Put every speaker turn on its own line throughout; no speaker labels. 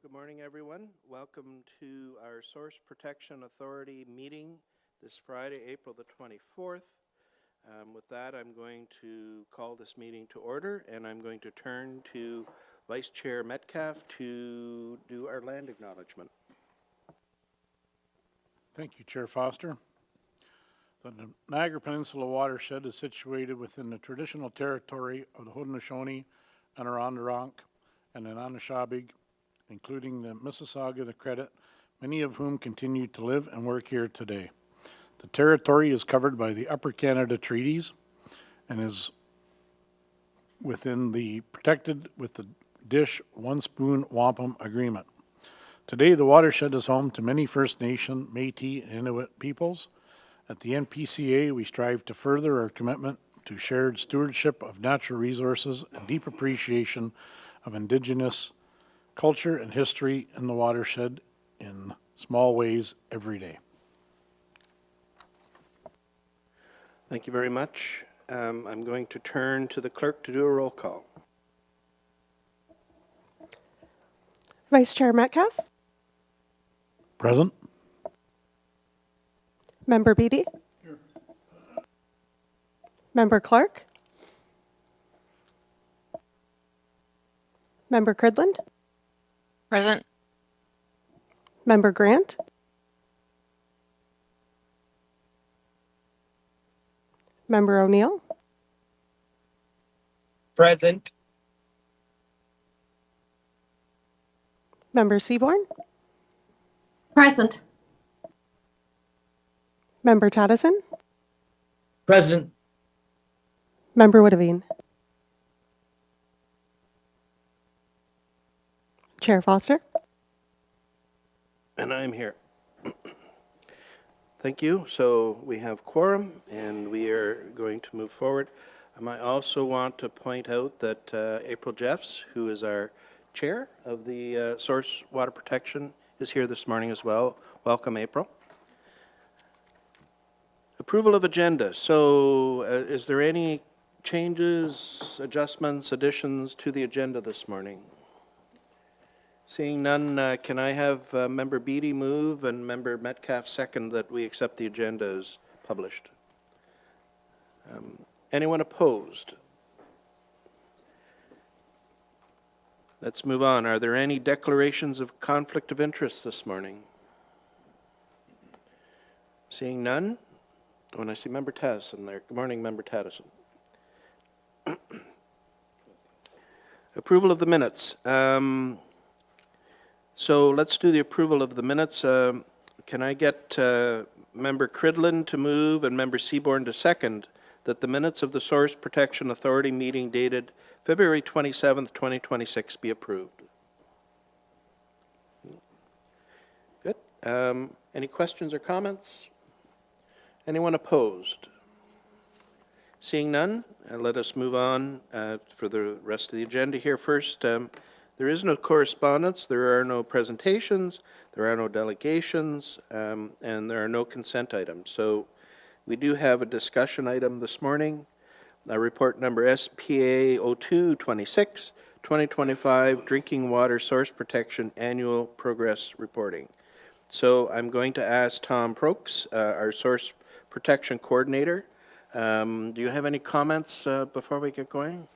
Good morning, everyone. Welcome to our Source Protection Authority meeting this Friday, April the 24th. With that, I'm going to call this meeting to order, and I'm going to turn to Vice Chair Metcalf to do our land acknowledgement.
Thank you, Chair Foster. The Niagara Peninsula watershed is situated within the traditional territory of the Haudenosaunee, Andirondack, and the Anishinaabe, including the Mississauga, the Credit, many of whom continue to live and work here today. The territory is covered by the Upper Canada Treaties and is within the protected with the Dish One Spoon Wampum Agreement. Today, the watershed is home to many First Nation, Métis, and Inuit peoples. At the NPCA, we strive to further our commitment to shared stewardship of natural resources and deep appreciation of Indigenous culture and history in the watershed in small ways every day.
Thank you very much. I'm going to turn to the clerk to do a roll call.
Vice Chair Metcalf.
Present.
Member Beatty. Here. Member Clark. Member Cridland.
Present.
Member Grant. Member O'Neill.
Present.
Member Seaborn.
Present.
Member Taddison.
Present.
Member Woodavine. Chair Foster.
And I'm here. Thank you. So we have quorum, and we are going to move forward. I also want to point out that April Jeffs, who is our chair of the Source Water Protection, is here this morning as well. Welcome, April. Approval of agenda. So is there any changes, adjustments, additions to the agenda this morning? Seeing none, can I have Member Beatty move and Member Metcalf second that we accept the agenda as published? Anyone opposed? Let's move on. Are there any declarations of conflict of interest this morning? Seeing none? When I see Member Taddison there. Good morning, Member Taddison. Approval of the minutes. So let's do the approval of the minutes. Can I get Member Cridland to move and Member Seaborn to second that the minutes of the Source Protection Authority meeting dated February 27th, 2026 be approved? Good. Any questions or comments? Anyone opposed? Seeing none, let us move on for the rest of the agenda here. First, there is no correspondence, there are no presentations, there are no delegations, and there are no consent items. So we do have a discussion item this morning, report number SPA 0226, 2025 Drinking Water Source Protection Annual Progress Reporting. So I'm going to ask Tom Prokes, our Source Protection Coordinator. Do you have any comments before we get going?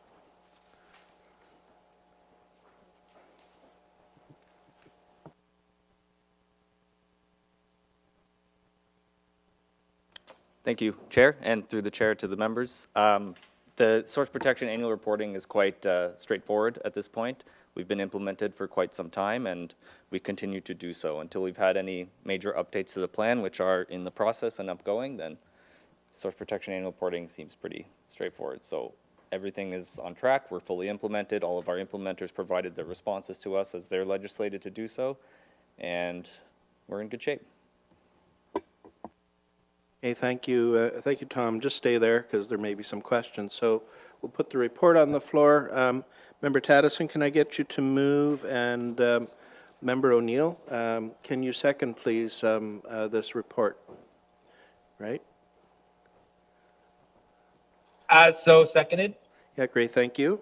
Thank you, Chair, and through the Chair to the members. The Source Protection Annual Reporting is quite straightforward at this point. We've been implemented for quite some time, and we continue to do so until we've had any major updates to the plan, which are in the process and upgoing. Then Source Protection Annual Reporting seems pretty straightforward. So everything is on track. We're fully implemented. All of our implementers provided their responses to us as they're legislated to do so, and we're in good shape.
Hey, thank you, Tom. Just stay there because there may be some questions. So we'll put the report on the floor. Member Taddison, can I get you to move? And Member O'Neill, can you second, please, this report? Right?
So seconded.
Yeah, great. Thank you.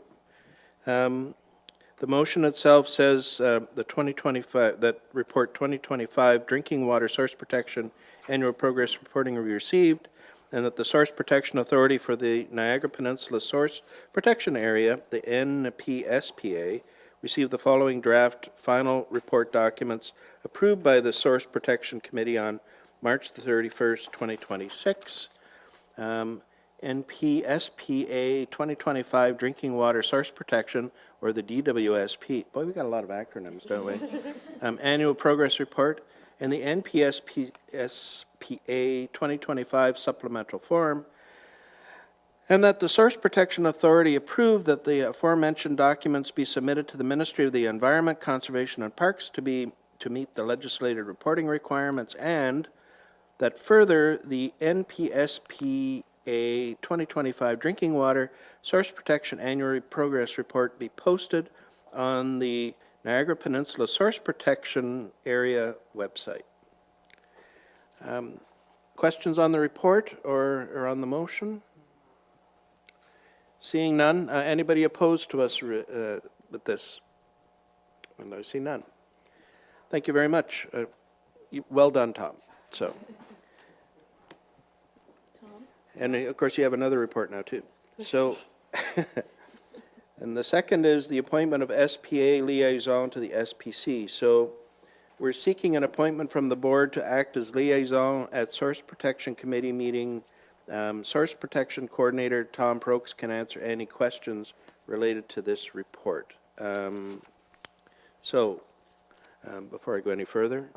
The motion itself says the 2025, that report 2025 drinking water source protection annual progress reporting will be received, and that the Source Protection Authority for the Niagara Peninsula Source Protection Area, the NPSPA, received the following draft final report documents approved by the Source Protection Committee on March the 31st, 2026. NPSPA 2025 Drinking Water Source Protection, or the DWSP. Boy, we got a lot of acronyms, don't we? Annual Progress Report, and the NPSPA 2025 Supplemental Form, and that the Source Protection Authority approved that the aforementioned documents be submitted to the Ministry of the Environment, Conservation and Parks to meet the legislated reporting requirements, and that further the NPSPA 2025 Drinking Water Source Protection Annual Progress Report be posted on the Niagara Peninsula Source Protection Area website. Questions on the report or on the motion? Seeing none, anybody opposed to us with this? And I see none. Thank you very much. Well done, Tom. So. And of course, you have another report now, too. So, and the second is the appointment of SPA liaison to the SPC. So, we're seeking an appointment from the board to act as liaison at Source Protection Committee meeting. Source Protection Coordinator Tom Prokes can answer any questions related to this report. Before I go any further.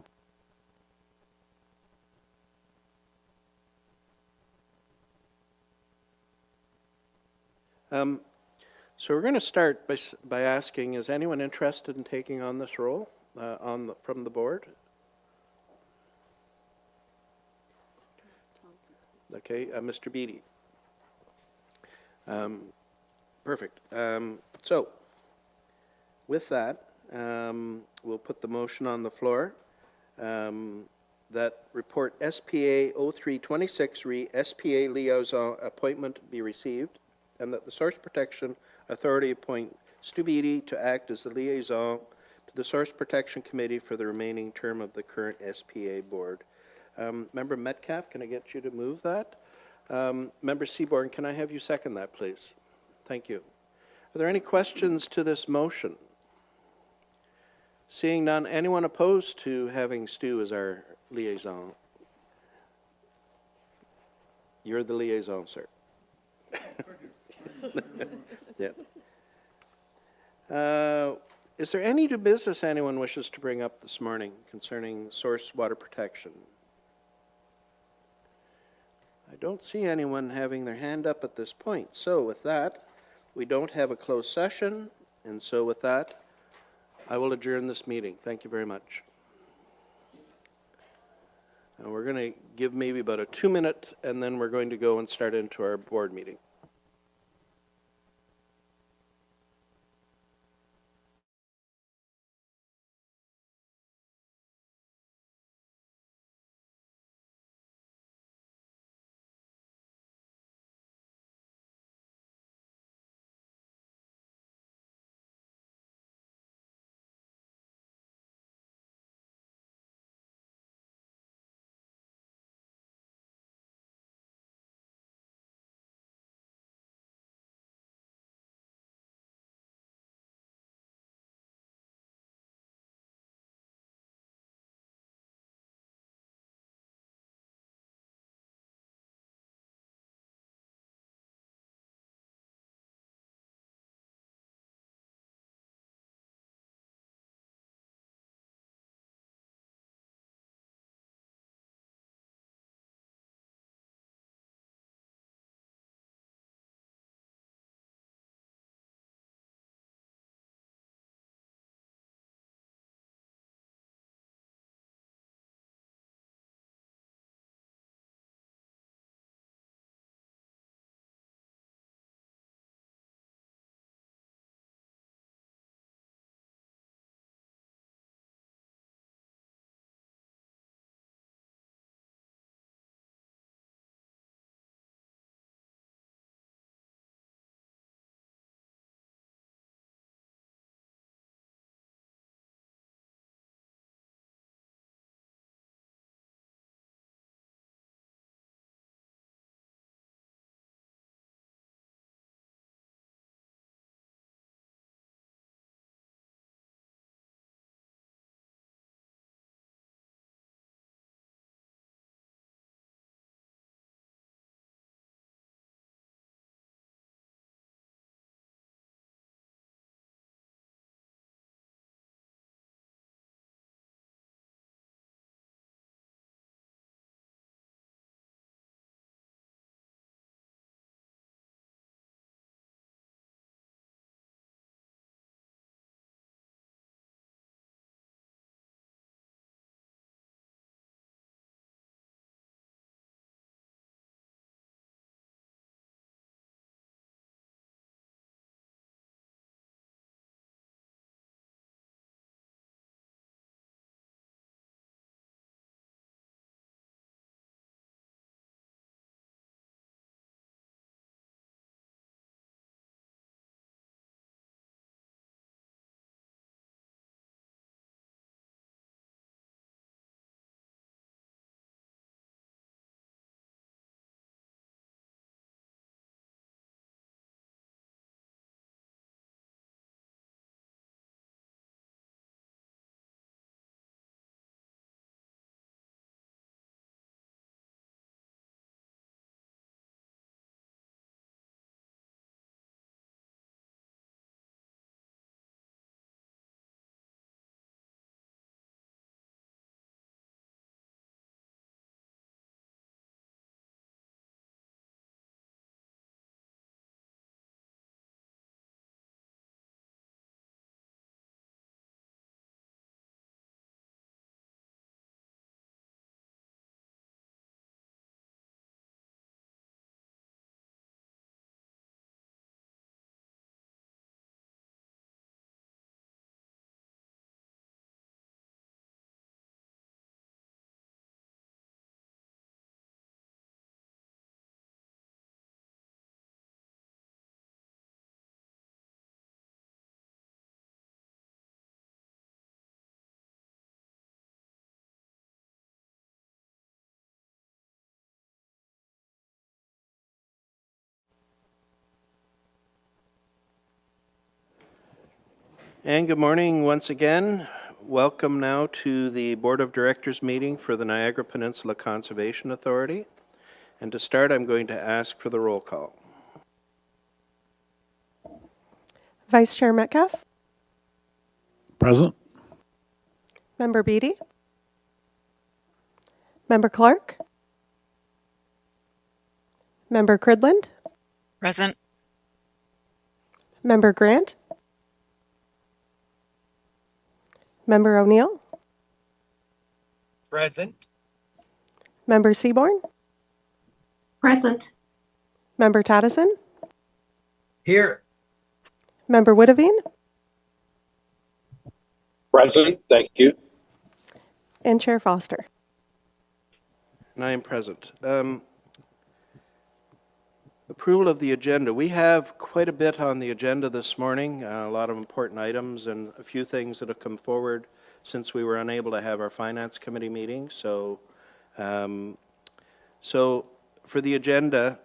So we're going to start by asking, is anyone interested in taking on this role from the board? Okay, Mr. Beatty. Perfect. So with that, we'll put the motion on the floor that report SPA 0326 re SPA liaison appointment be received, and that the Source Protection Authority appoint Stu Beatty to act as the liaison to the Source Protection Committee for the remaining term of the current SPA board. Member Metcalf, can I get you to move that? Member Seaborn, can I have you second that, please? Thank you. Are there any questions to this motion? Seeing none, anyone opposed to having Stu as our liaison? You're the liaison, sir. Yeah. Is there any new business anyone wishes to bring up this morning concerning source water protection? I don't see anyone having their hand up at this point. So with that, we don't have a closed session, and so with that, I will adjourn this meeting. Thank you very much. And we're going to give maybe about a 2-minute, and then we're going to go and start into our board meeting. And good morning once again. Welcome now to the Board of Directors meeting for the Niagara Peninsula Conservation Authority. And to start, I'm going to ask for the roll call.
Vice Chair Metcalf,
Present.
Member Beatty, Member Clark, Member Cridland,
Present.
Member Grant, Member O'Neill,
Present.
Member Seaborn,
Present.
Member Taddison,
Here.
Member Woodavine,
Present, thank you.
and Chair Foster.
And I am present. Approval of the agenda. We have quite a bit on the agenda this morning, a lot of important items and a few things that have come forward since we were unable to have our Finance Committee meeting. So for the agenda,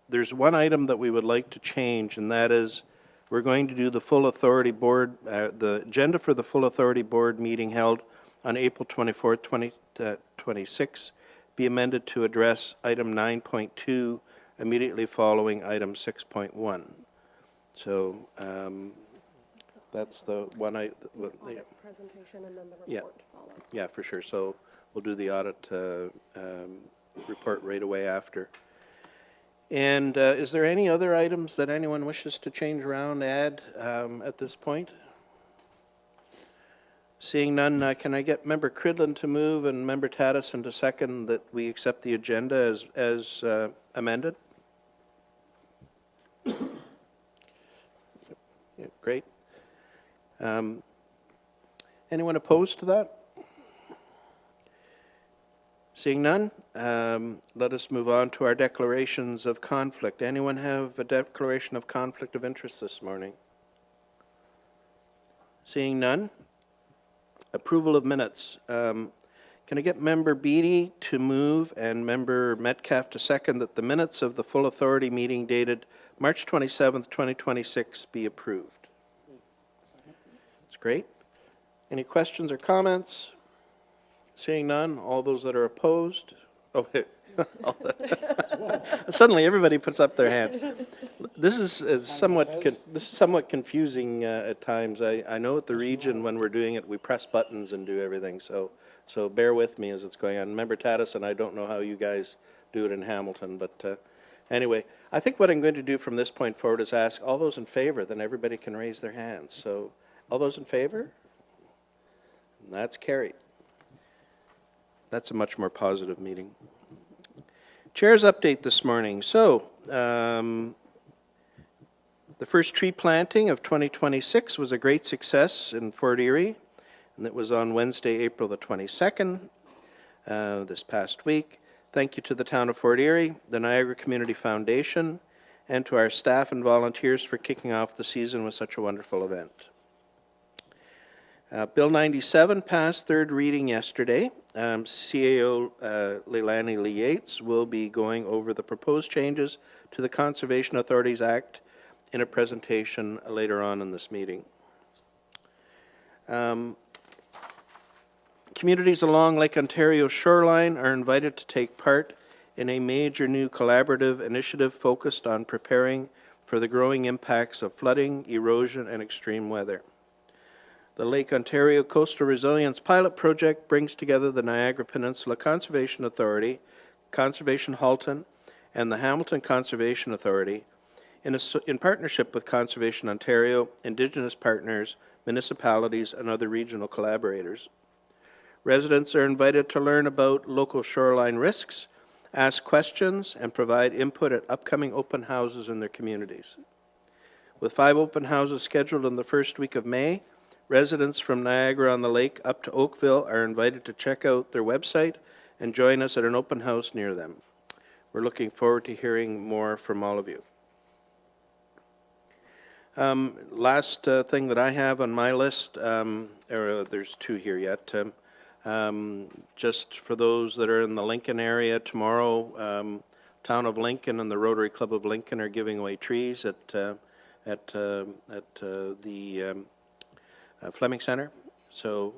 there's one item that we would like to change, and that is we're going to do the full authority board, the agenda for the full authority board meeting held on April 24th, 2026 be amended to address item 9.2 immediately following item 6.1. So that's the one I...
Presentation and then the
Yeah. Yeah, for sure. So we'll do the audit report right away after. And is there any other items that anyone wishes to change around, add at this point? Seeing none, can I get Member Cridland to move and Member Taddison to second that we accept the agenda as amended? Yeah, great. Anyone opposed to that? Seeing none, let us move on to our declarations of conflict. Anyone have a declaration of conflict of interest this morning? Seeing none, approval of minutes. Can I get Member Beatty to move and Member Metcalf to second that the minutes of the full authority meeting dated March 27th, 2026 be approved? That's great. Any questions or comments? Seeing none, all those that are opposed? Oh, suddenly everybody puts up their hands. This is somewhat confusing at times. I know at the region when we're doing it, we press buttons and do everything. So bear with me as it's going on. Member Taddison, I don't know how you guys do it in Hamilton, but anyway, I think what I'm going to do from this point forward is ask all those in favor, then everybody can raise their hands. So all those in favor? That's carried. That's a much more positive meeting. Chair's update this morning. So, the first tree planting of 2026 was a great success in Fort Erie, and it was on Wednesday, April the 22nd, this past week. Thank you to the town of Fort Erie, the Niagara Community Foundation, and to our staff and volunteers for kicking off the season with such a wonderful event. Bill 97 passed third reading yesterday. CAO Leilani Lee Yates will be going over the proposed changes to the Conservation Authorities Act in a presentation later on in this meeting. Communities along Lake Ontario's shoreline are invited to take part in a major new collaborative initiative focused on preparing for the growing impacts of flooding, erosion, and extreme weather. The Lake Ontario Coastal Resilience Pilot Project brings together the Niagara Peninsula Conservation Authority, Conservation Halton, and the Hamilton Conservation Authority in partnership with Conservation Ontario, Indigenous partners, municipalities, and other regional collaborators. Residents are invited to learn about local shoreline risks, ask questions, and provide input at upcoming open houses in their communities. With 5 open houses scheduled in the first week of May, residents from Niagara on the Lake up to Oakville are invited to check out their website and join us at an open house near them. We're looking forward to hearing more from all of you. Last thing that I have on my list, there's 2 here yet. Just for those that are in the Lincoln area, tomorrow, Town of Lincoln and the Rotary Club of Lincoln are giving away trees at the Fleming Center. So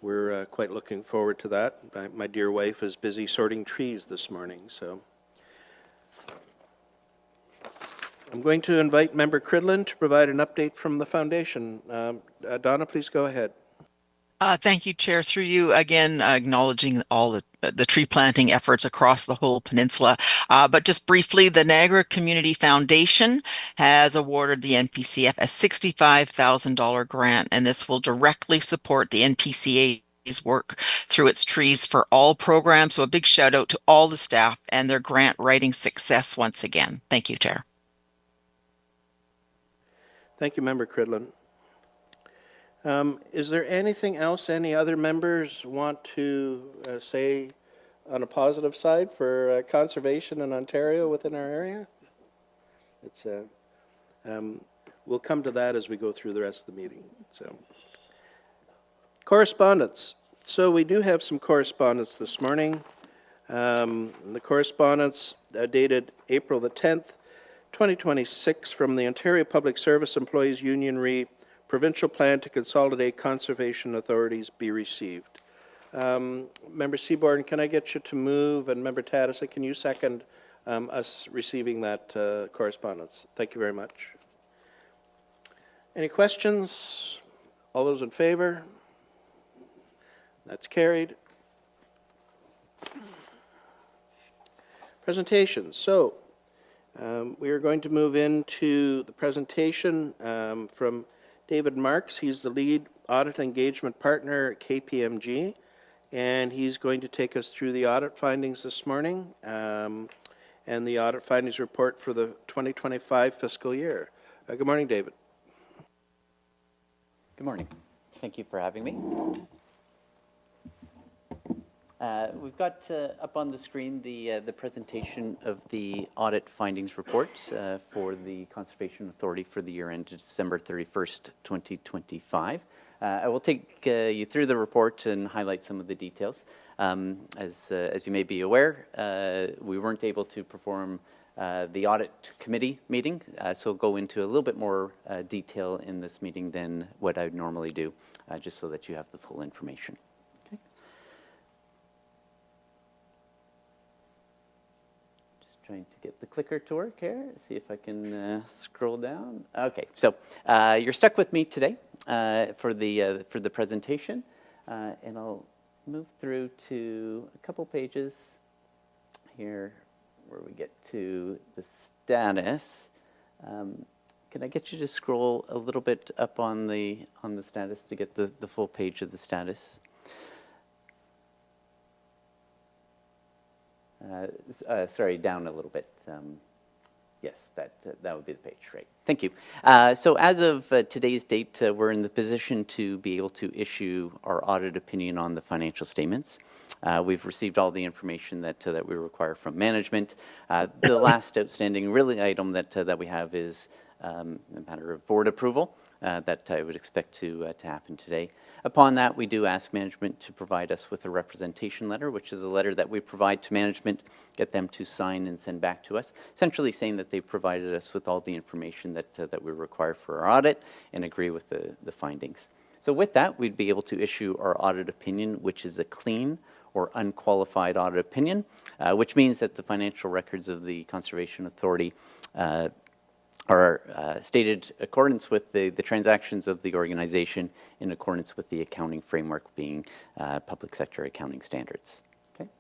we're quite looking forward to that. My dear wife is busy sorting trees this morning, so. I'm going to invite Member Cridlin to provide an update from the foundation. Donna, please go ahead.
Thank you, Chair. Through you, again, acknowledging all the tree planting efforts across the whole peninsula. But just briefly, the Niagara Community Foundation has awarded the NPCF a $65,000 grant, and this will directly support the NPCA's work through its Trees for All program. So a big shout out to all the staff and their grant writing success once again. Thank you, Chair.
Thank you, Member Cridlin. Is there anything else any other members want to say on a positive side for conservation in Ontario within our area? It's we'll come to that as we go through the rest of the meeting. So, correspondence. So we do have some correspondence this morning. The correspondence dated April the 10th, 2026 from the Ontario Public Service Employees Union Re Provincial Plan to Consolidate Conservation Authorities be received. Member Seaborn, can I get you to move, and Member Taddison, can you second us receiving that correspondence? Thank you very much. Any questions? All those in favor? That's carried. Presentations. So we are going to move into the presentation from David Marks. He's the lead audit engagement partner at KPMG, and he's going to take us through the audit findings this morning and the audit findings report for the 2025 fiscal year. Good morning, David.
Good morning. Thank you for having me. We've got up on the screen the presentation of the audit findings report for the Conservation Authority for the year ended December 31st, 2025. I will take you through the report and highlight some of the details. As you may be aware, we weren't able to perform the audit committee meeting, so I'll go into a little bit more detail in this meeting than what I would normally do, just so that you have the full information. Trying to get the clicker to work here. See if I can scroll down. Okay, so you're stuck with me today for the presentation, and I'll move through to a couple pages here where we get to the status. Can I get you to scroll a little bit up on the status to get the full page of the status? Sorry, down a little bit. Yes, that would be the page, right. Thank you. So as of today's date, we're in the position to be able to issue our audit opinion on the financial statements. We've received all the information that we require from management. The last outstanding really item that we have is a matter of board approval that I would expect to happen today. Upon that, we do ask management to provide us with a representation letter, which is a letter that we provide to management, get them to sign and send back to us, essentially saying that they've provided us with all the information that we require for our audit and agree with the findings. So with that, we'd be able to issue our audit opinion, which is a clean or unqualified audit opinion, which means that the financial records of the Conservation Authority are stated in accordance with the transactions of the organization in accordance with the accounting framework being public sector accounting standards. Okay.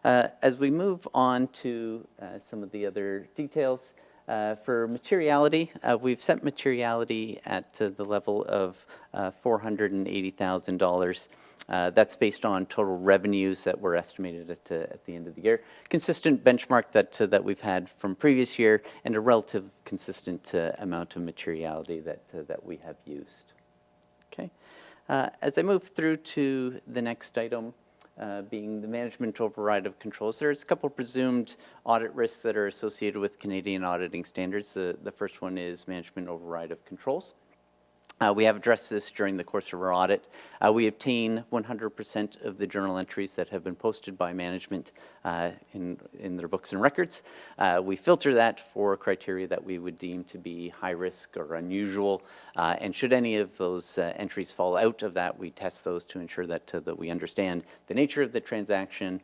As we move on to some of the other details, for materiality, we've set materiality at the level of $480,000. That's based on total revenues that were estimated at the end of the year. Consistent benchmark that we've had from previous year, and a relative consistent amount of materiality that we have used. Okay. As I move through to the next item, being the management override of controls, there's a couple presumed audit risks that are associated with Canadian auditing standards. The first one is management override of controls. We have addressed this during the course of our audit. We obtain 100% of the journal entries that have been posted by management in their books and records. We filter that for criteria that we would deem to be high risk or unusual, and should any of those entries fall out of that, we test those to ensure that, that we understand the nature of the transaction,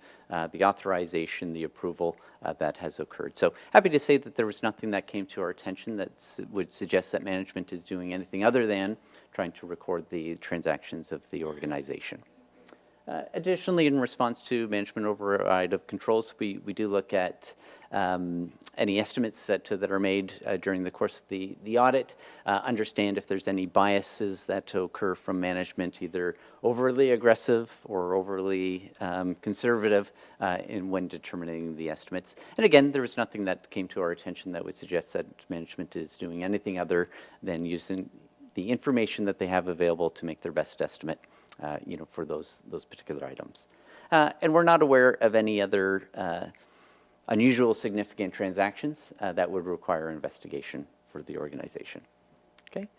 the authorization, the approval that has occurred. So happy to say that there was nothing that came to our attention that would suggest that management is doing anything other than trying to record the transactions of the organization. Additionally, in response to management override of controls, we do look at any estimates that are made during the course of the audit, understand if there's any biases that occur from management, either overly aggressive or overly conservative in when determining the estimates. And again, there was nothing that came to our attention that would suggest that management is doing anything other than using the information that they have available to make their best estimate, for those particular items. And we're not aware of any other unusual significant transactions that would require investigation for the organization. Okay.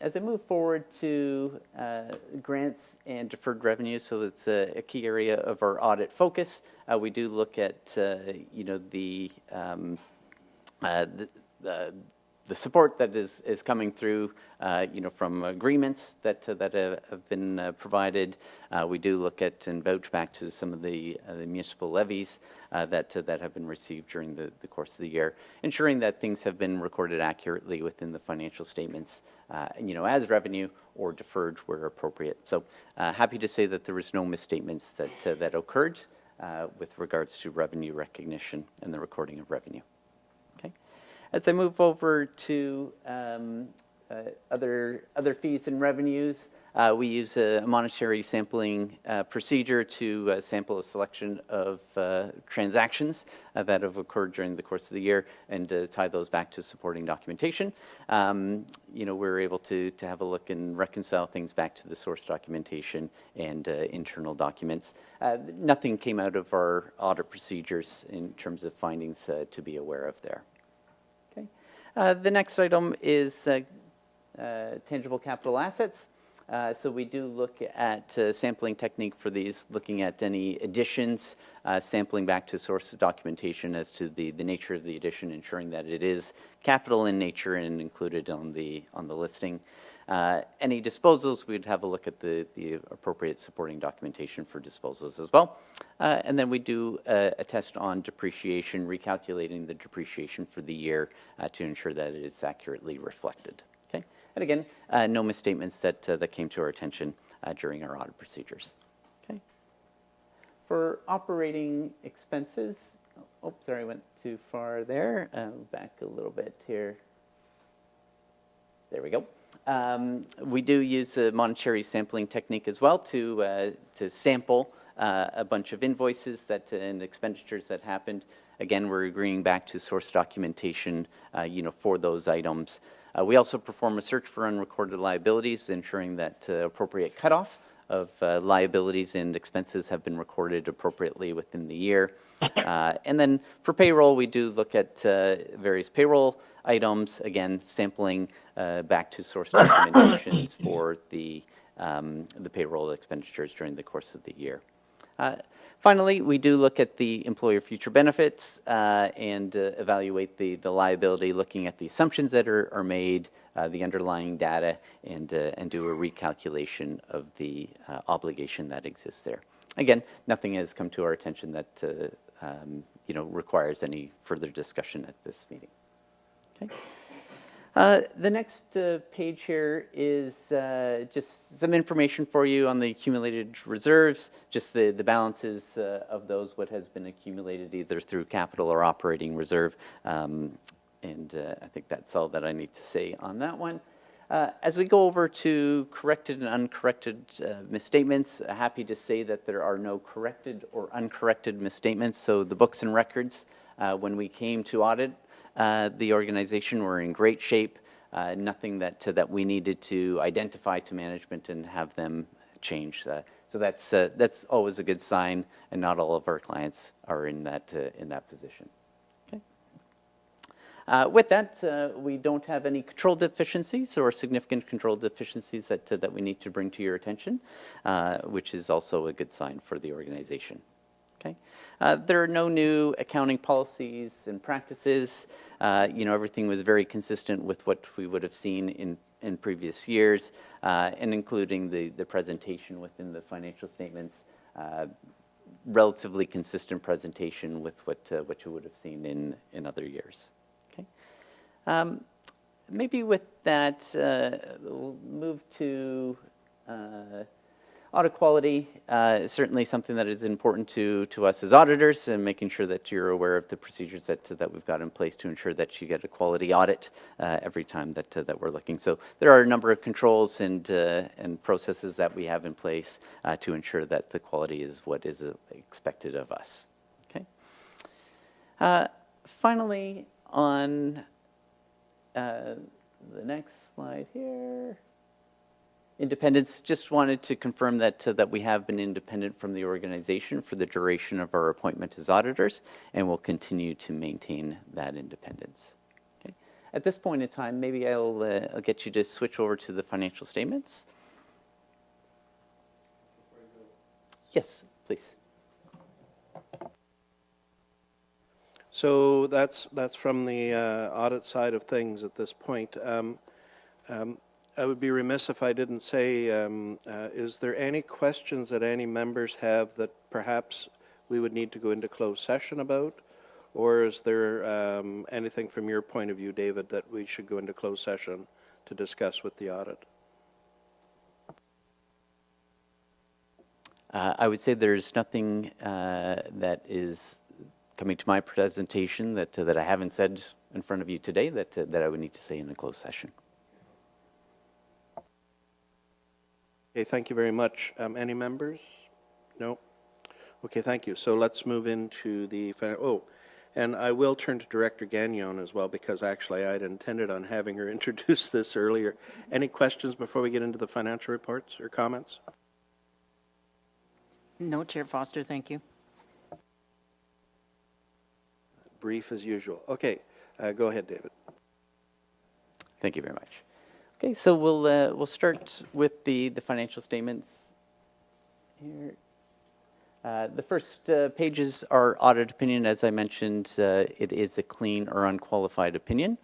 As I move forward to grants and deferred revenue, so it's a key area of our audit focus. We do look at the support that is coming through, from agreements that have been provided. We do look at and vouch back to some of the municipal levies that have been received during the course of the year, ensuring that things have been recorded accurately within the financial statements, as revenue or deferred where appropriate. So happy to say that there was no misstatements that occurred with regards to revenue recognition and the recording of revenue. As I move over to other fees and revenues, we use a monetary sampling procedure to sample a selection of transactions that have occurred during the course of the year and tie those back to supporting documentation. We're able to have a look and reconcile things back to the source documentation and internal documents. Nothing came out of our audit procedures in terms of findings to be aware of there. The next item is tangible capital assets. So we do look at sampling technique for these, looking at any additions, sampling back to source documentation as to the nature of the addition, ensuring that it is capital in nature and included on the listing. Any disposals, we'd have a look at the appropriate supporting documentation for disposals as well. And then we do a test on depreciation, recalculating the depreciation for the year to ensure that it is accurately reflected. Okay, and again, no misstatements that came to our attention during our audit procedures. Okay. For operating expenses, sorry, I went too far there. Back a little bit here. There we go. We do use a monetary sampling technique as well to sample a bunch of invoices and expenditures that happened. Again, we're agreeing back to source documentation, for those items. We also perform a search for unrecorded liabilities, ensuring that appropriate cutoff of liabilities and expenses have been recorded appropriately within the year. And then for payroll, we do look at various payroll items, again, sampling back to source documentations for the payroll expenditures during the course of the year. Finally, we do look at the employer future benefits and evaluate the liability, looking at the assumptions that are made, the underlying data, and do a recalculation of the obligation that exists there. Again, nothing has come to our attention that requires any further discussion at this meeting. Okay. The next page here is just some information for you on the accumulated reserves, just the balances of those, what has been accumulated either through capital or operating reserve. And I think that's all that I need to say on that one. As we go over to corrected and uncorrected misstatements, happy to say that there are no corrected or uncorrected misstatements. So the books and records, when we came to audit, the organization were in great shape. Nothing that we needed to identify to management and have them change. So that's always a good sign, and not all of our clients are in that position. Okay. With that, we don't have any control deficiencies or significant control deficiencies that we need to bring to your attention, which is also a good sign for the organization. Okay. There are no new accounting policies and practices. Everything was very consistent with what we would have seen in previous years, and including the presentation within the financial statements, relatively consistent presentation with what you would have seen in other years. Okay. Maybe with that, we'll move to audit quality. Certainly something that is important to us as auditors, and making sure that you're aware of the procedures that we've got in place to ensure that you get a quality audit every time that we're looking. So there are a number of controls and processes that we have in place to ensure that the quality is what is expected of us. Okay. Finally, on the next slide here. Independence, just wanted to confirm that we have been independent from the organization for the duration of our appointment as auditors, and will continue to maintain that independence. Okay. At this point in time, maybe I'll get you to switch over to the financial statements. Yes, please.
So that's from the audit side of things at this point. I would be remiss if I didn't say, is there any questions that any members have that perhaps we would need to go into closed session about? Or is there anything from your point of view, David, that we should go into closed session to discuss with the audit?
I would say there's nothing that is coming to my presentation that I haven't said in front of you today that I would need to say in a closed session.
Okay, thank you very much. Any members? No? Okay, thank you. So let's move into the, and I will turn to Director Gagnon as well, because actually I'd intended on having her introduce this earlier. Any questions before we get into the financial reports or comments?
No, Chair Foster, thank you.
Brief as usual. Okay, go ahead, David.
Thank you very much. Okay, so we'll start with the financial statements here. The first pages are audit opinion. As I mentioned, it is a clean or unqualified opinion,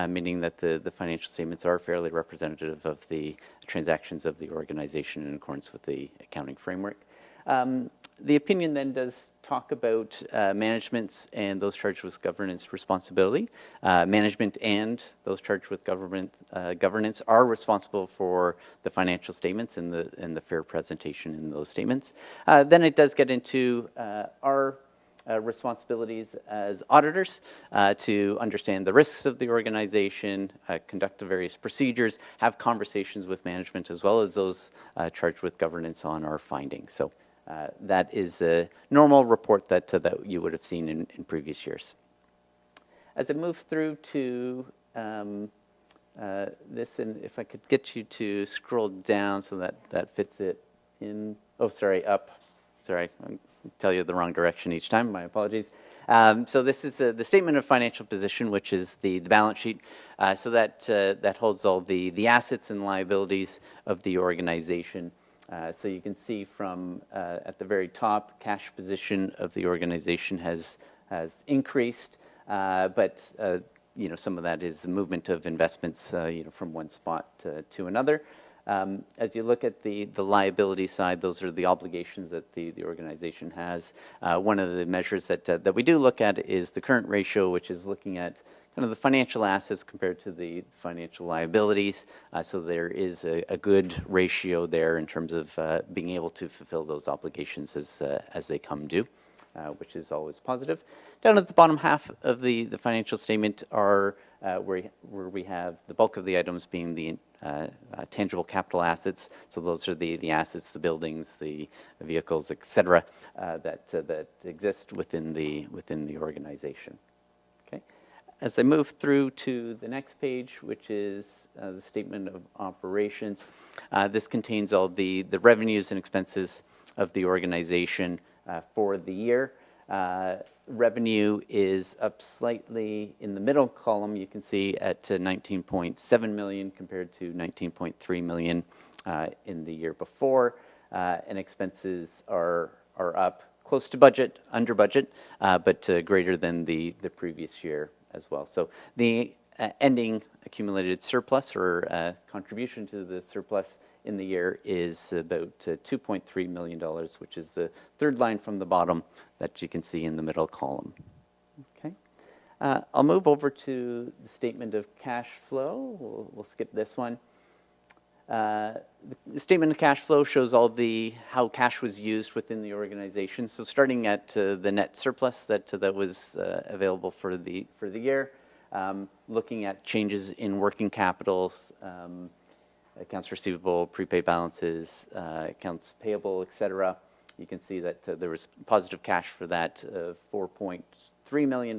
meaning that the financial statements are fairly representative of the transactions of the organization in accordance with the accounting framework. The opinion then does talk about management's and those charged with governance responsibility. Management and those charged with governance are responsible for the financial statements and the fair presentation in those statements. Then it does get into our responsibilities as auditors to understand the risks of the organization, conduct the various procedures, have conversations with management as well as those charged with governance on our findings. So that is a normal report that you would have seen in previous years. As I move through to this, and if I could get you to scroll down so that fits it in. Oh, sorry, up. Sorry, I'll tell you the wrong direction each time. My apologies. So this is the statement of financial position, which is the balance sheet. So that holds all the assets and liabilities of the organization. So you can see from at the very top, cash position of the organization has increased, but some of that is movement of investments from one spot to another. As you look at the liability side, those are the obligations that the organization has. One of the measures that we do look at is the current ratio, which is looking at kind of the financial assets compared to the financial liabilities. So there is a good ratio there in terms of being able to fulfill those obligations as they come due, which is always positive. Down at the bottom half of the financial statement are where we have the bulk of the items being the tangible capital assets. So those are the assets, the buildings, the vehicles, etc., that exist within the organization. As I move through to the next page, which is the statement of operations, this contains all the revenues and expenses of the organization for the year. Revenue is up slightly in the middle column. You can see at 19.7 million compared to 19.3 million in the year before, and expenses are up close to budget, under budget, but greater than the previous year as well. So the ending accumulated surplus or contribution to the surplus in the year is about $2.3 million, which is the third line from the bottom that you can see in the middle column. Okay, I'll move over to the statement of cash flow. We'll skip this one. The statement of cash flow shows all how cash was used within the organization. So starting at the net surplus that was available for the year, looking at changes in working capitals, accounts receivable, prepaid balances, accounts payable, etc. You can see that there was positive cash for that, $4.3 million.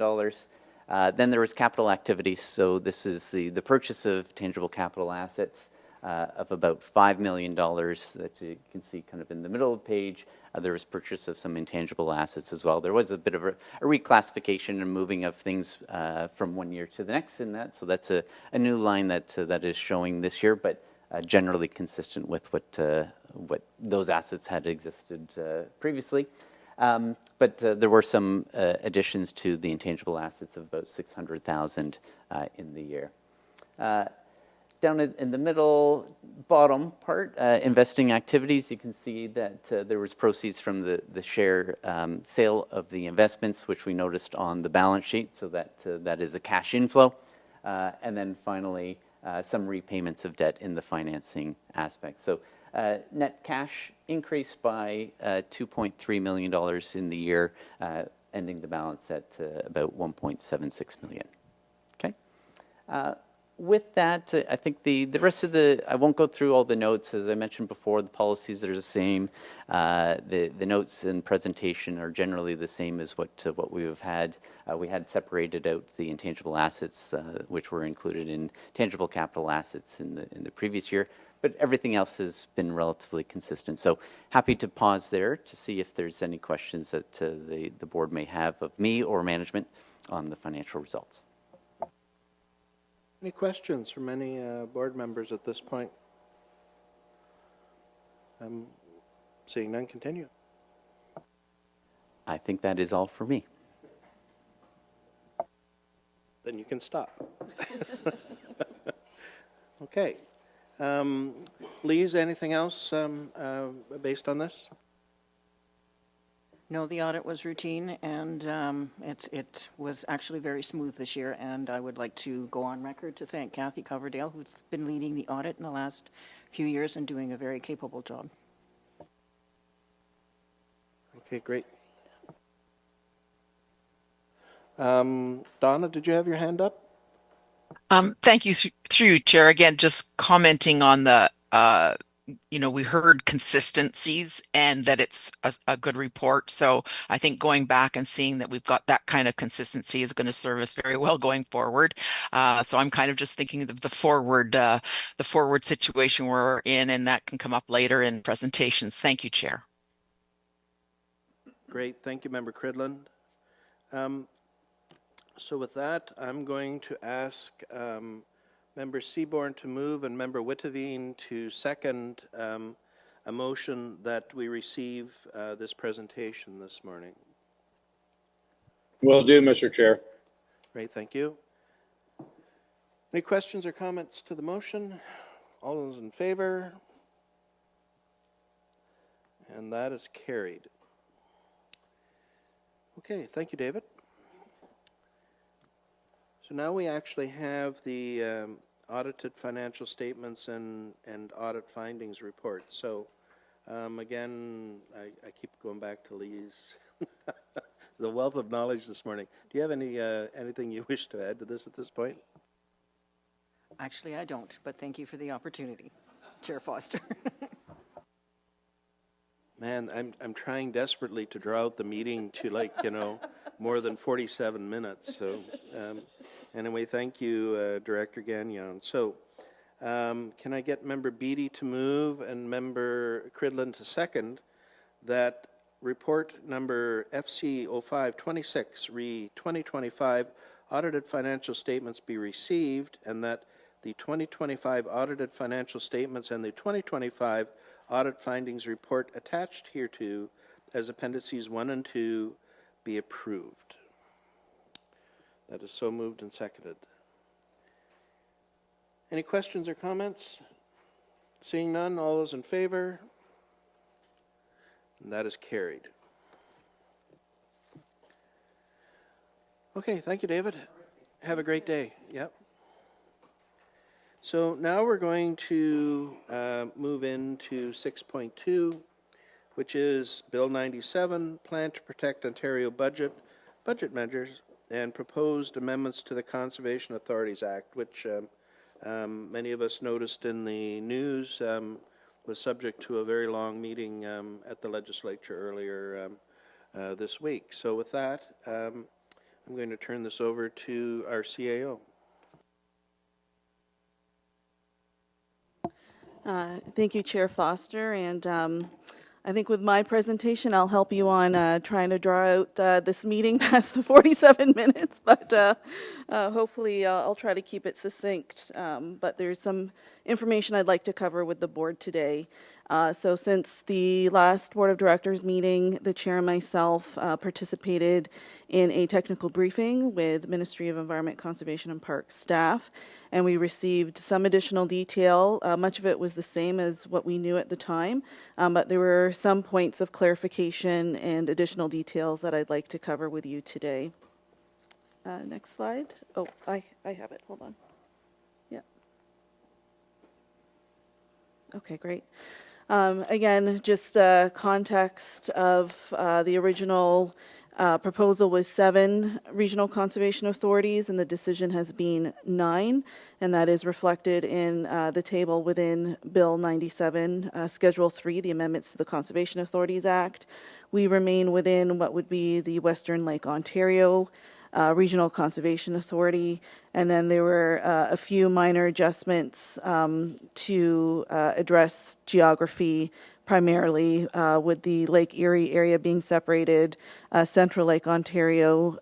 Then there was capital activities. So this is the purchase of tangible capital assets of about $5 million that you can see kind of in the middle of the page. There was purchase of some intangible assets as well. There was a bit of a reclassification and moving of things from one year to the next in that. So that's a new line that is showing this year, but generally consistent with what those assets had existed previously. But there were some additions to the intangible assets of about $600,000 in the year. Down in the middle bottom part, investing activities, you can see that there was proceeds from the share sale of the investments, which we noticed on the balance sheet, so that is a cash inflow. And then finally, some repayments of debt in the financing aspect. So net cash increased by $2.3 million in the year, ending the balance at about $1.76 million. Okay. With that, I think the rest of I won't go through all the notes. As I mentioned before, the policies are the same. The notes and presentation are generally the same as what we have had. We had separated out the intangible assets, which were included in tangible capital assets in the previous year, but everything else has been relatively consistent. So happy to pause there to see if there's any questions that the board may have of me or management on the financial results.
Any questions from any board members at this point? I'm seeing none. Continue.
I think that is all for me.
Then you can stop. Okay. Lise, anything else based on this?
No, the audit was routine, and it was actually very smooth this year, and I would like to go on record to thank Kathy Coverdale, who's been leading the audit in the last few years and doing a very capable job.
Okay, great. Donna, did you have your hand up?
Thank you. Through you, Chair. Again, just commenting on the we heard consistencies and that it's a good report. So I think going back and seeing that we've got that kind of consistency is going to serve us very well going forward. So I'm kind of just thinking of the forward situation we're in, and that can come up later in presentations. Thank you, Chair.
Great. Thank you, Member Cridland. So with that, I'm going to ask Member Seaborn to move and Member Witteveen to second a motion that we receive this presentation this morning.
Will do, Mr. Chair.
Great, thank you. Any questions or comments to the motion? All those in favor? And that is carried. Okay, thank you, David. So now we actually have the audited financial statements and audit findings report. So again, I keep going back to Lee's the wealth of knowledge this morning. Do you have anything you wish to add to this at this point?
Actually, I don't, but thank you for the opportunity, Chair Foster.
Man, I'm trying desperately to draw out the meeting to more than 47 minutes. So anyway, thank you, Director Gagnon. So can I get Member Beattie to move and Member Cridland to second that report number FC 0526, re 2025 audited financial statements be received, and that the 2025 audited financial statements and the 2025 audit findings report attached hereto as appendices 1 and 2 be approved. That is so moved and seconded. Any questions or comments? Seeing none, all those in favor? And that is carried. Okay, thank you, David. Have a great day. Yep. So now we're going to move into 6.2, which is Bill 97, Plan to Protect Ontario Budget Measures, and proposed amendments to the Conservation Authorities Act, which many of us noticed in the news was subject to a very long meeting at the legislature earlier this week. So with that, I'm going to turn this over to our CAO.
Thank you, Chair Foster, and I think with my presentation, I'll help you on trying to draw out this meeting past the 47 minutes, but hopefully I'll try to keep it succinct. But there's some information I'd like to cover with the board today. So since the last Board of Directors meeting, the Chair and myself participated in a technical briefing with Ministry of Environment, Conservation and Parks staff, and we received some additional detail. Much of it was the same as what we knew at the time, but there were some points of clarification and additional details that I'd like to cover with you today. Next slide. Oh, I have it. Hold on. Yeah. Okay, great. Again, just context of the original proposal was 7 regional conservation authorities, and the decision has been 9, and that is reflected in the table within Bill 97, Schedule 3, the amendments to the Conservation Authorities Act. We remain within what would be the Western Lake Ontario Regional Conservation Authority, and then there were a few minor adjustments to address geography, primarily with the Lake Erie area being separated, Central Lake Ontario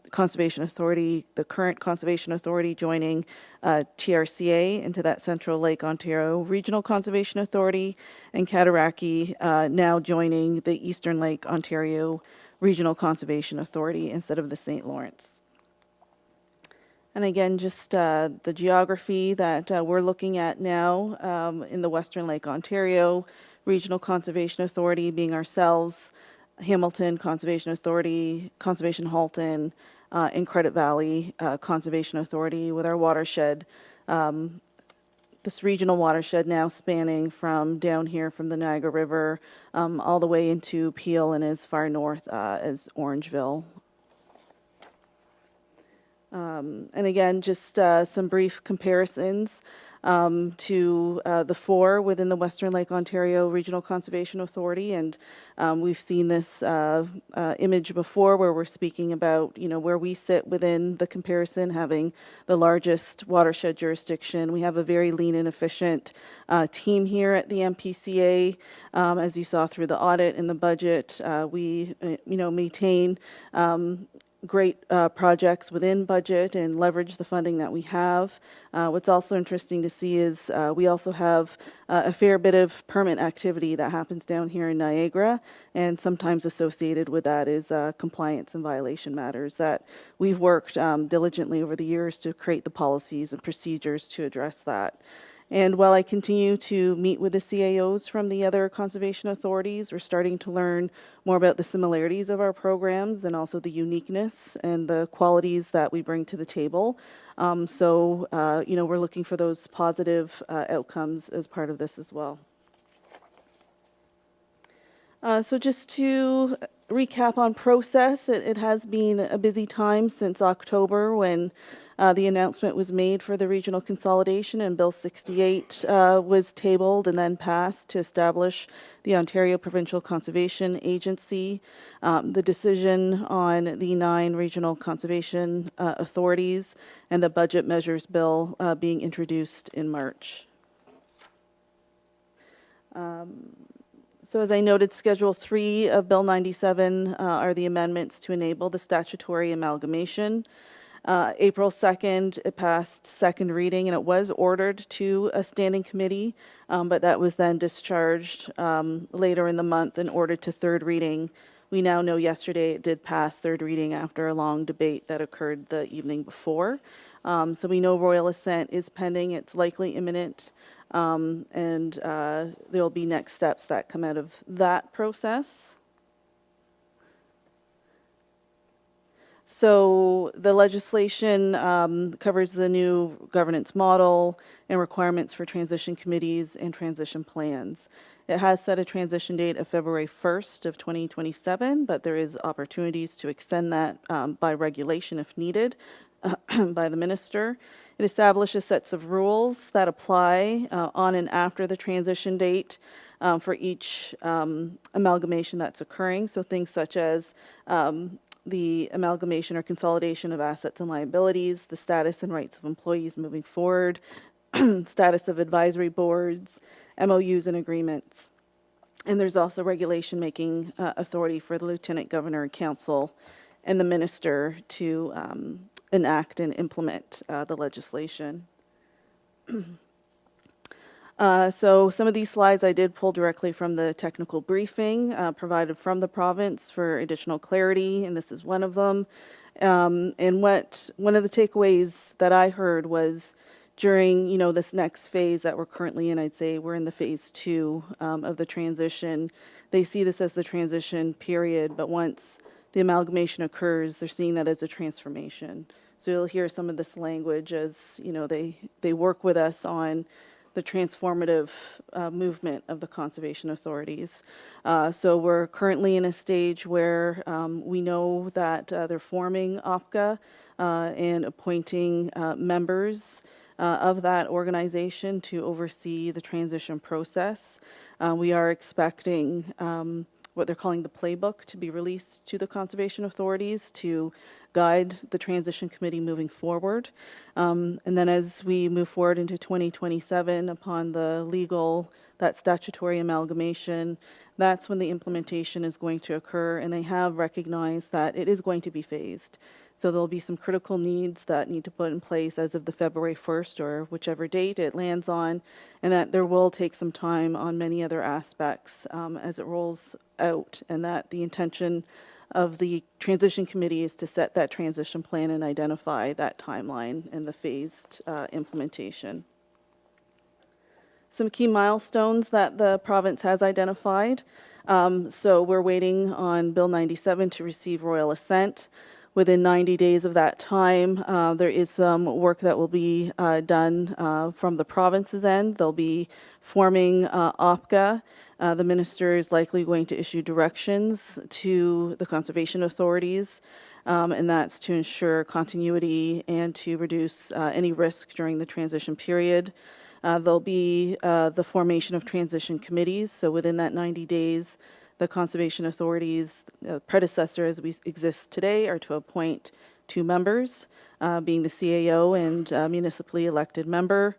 Conservation Authority, the current Conservation Authority joining TRCA into that Central Lake Ontario Regional Conservation Authority, and Cataraqui now joining the Eastern Lake Ontario Regional Conservation Authority instead of the St. Lawrence. And again, just the geography that we're looking at now in the Western Lake Ontario Regional Conservation Authority being ourselves, Hamilton Conservation Authority, Conservation Halton, and Credit Valley Conservation Authority with our watershed. This regional watershed now spanning from down here from the Niagara River all the way into Peel and as far north as Orangeville. And again, just some brief comparisons to the 4 within the Western Lake Ontario Regional Conservation Authority, and we've seen this image before where we're speaking about, you know, where we sit within the comparison, having the largest watershed jurisdiction. We have a very lean and efficient team here at the NPCA. As you saw through the audit and the budget, we maintain great projects within budget and leverage the funding that we have. What's also interesting to see is we also have a fair bit of permit activity that happens down here in Niagara, and sometimes associated with that is compliance and violation matters that we've worked diligently over the years to create the policies and procedures to address that. And while I continue to meet with the CAOs from the other conservation authorities, we're starting to learn more about the similarities of our programs and also the uniqueness and the qualities that we bring to the table. So we're looking for those positive outcomes as part of this as well. So just to recap on process, it has been a busy time since October when the announcement was made for the regional consolidation, and Bill 68 was tabled and then passed to establish the Ontario Provincial Conservation Agency. The decision on the 9 regional conservation authorities and the budget measures bill being introduced in March. So as I noted, Schedule 3 of Bill 97 are the amendments to enable the statutory amalgamation. April 2nd, it passed second reading, and it was ordered to a standing committee, but that was then discharged later in the month and ordered to third reading. We now know yesterday it did pass third reading after a long debate that occurred the evening before. So we know royal assent is pending. It's likely imminent, and there will be next steps that come out of that process. So the legislation covers the new governance model and requirements for transition committees and transition plans. It has set a transition date of February 1st of 2027, but there is opportunities to extend that by regulation if needed by the minister. It establishes sets of rules that apply on and after the transition date for each amalgamation that's occurring. So things such as the amalgamation or consolidation of assets and liabilities, the status and rights of employees moving forward, status of advisory boards, MOUs and agreements. And there's also regulation making authority for the Lieutenant Governor and Council and the Minister to enact and implement the legislation. So some of these slides I did pull directly from the technical briefing provided from the province for additional clarity, and this is one of them. And one of the takeaways that I heard was during this next phase that we're currently in, I'd say we're in the phase 2 of the transition. They see this as the transition period, but once the amalgamation occurs, they're seeing that as a transformation. So you'll hear some of this language as they work with us on the transformative movement of the conservation authorities. So we're currently in a stage where we know that they're forming OPCA and appointing members of that organization to oversee the transition process. We are expecting what they're calling the playbook to be released to the conservation authorities to guide the transition committee moving forward. And then as we move forward into 2027 upon that statutory amalgamation, that's when the implementation is going to occur, and they have recognized that it is going to be phased. So there'll be some critical needs that need to put in place as of the February 1st or whichever date it lands on, and that there will take some time on many other aspects as it rolls out, and that the intention of the transition committee is to set that transition plan and identify that timeline and the phased implementation. Some key milestones that the province has identified. So we're waiting on Bill 97 to receive royal assent. Within 90 days of that time, there is some work that will be done from the province's end. They'll be forming OPCA. The minister is likely going to issue directions to the conservation authorities, and that's to ensure continuity and to reduce any risk during the transition period. There'll be the formation of transition committees. So within that 90 days, the conservation authorities, predecessor as we exist today, are to appoint 2 members, being the CAO and municipally elected member.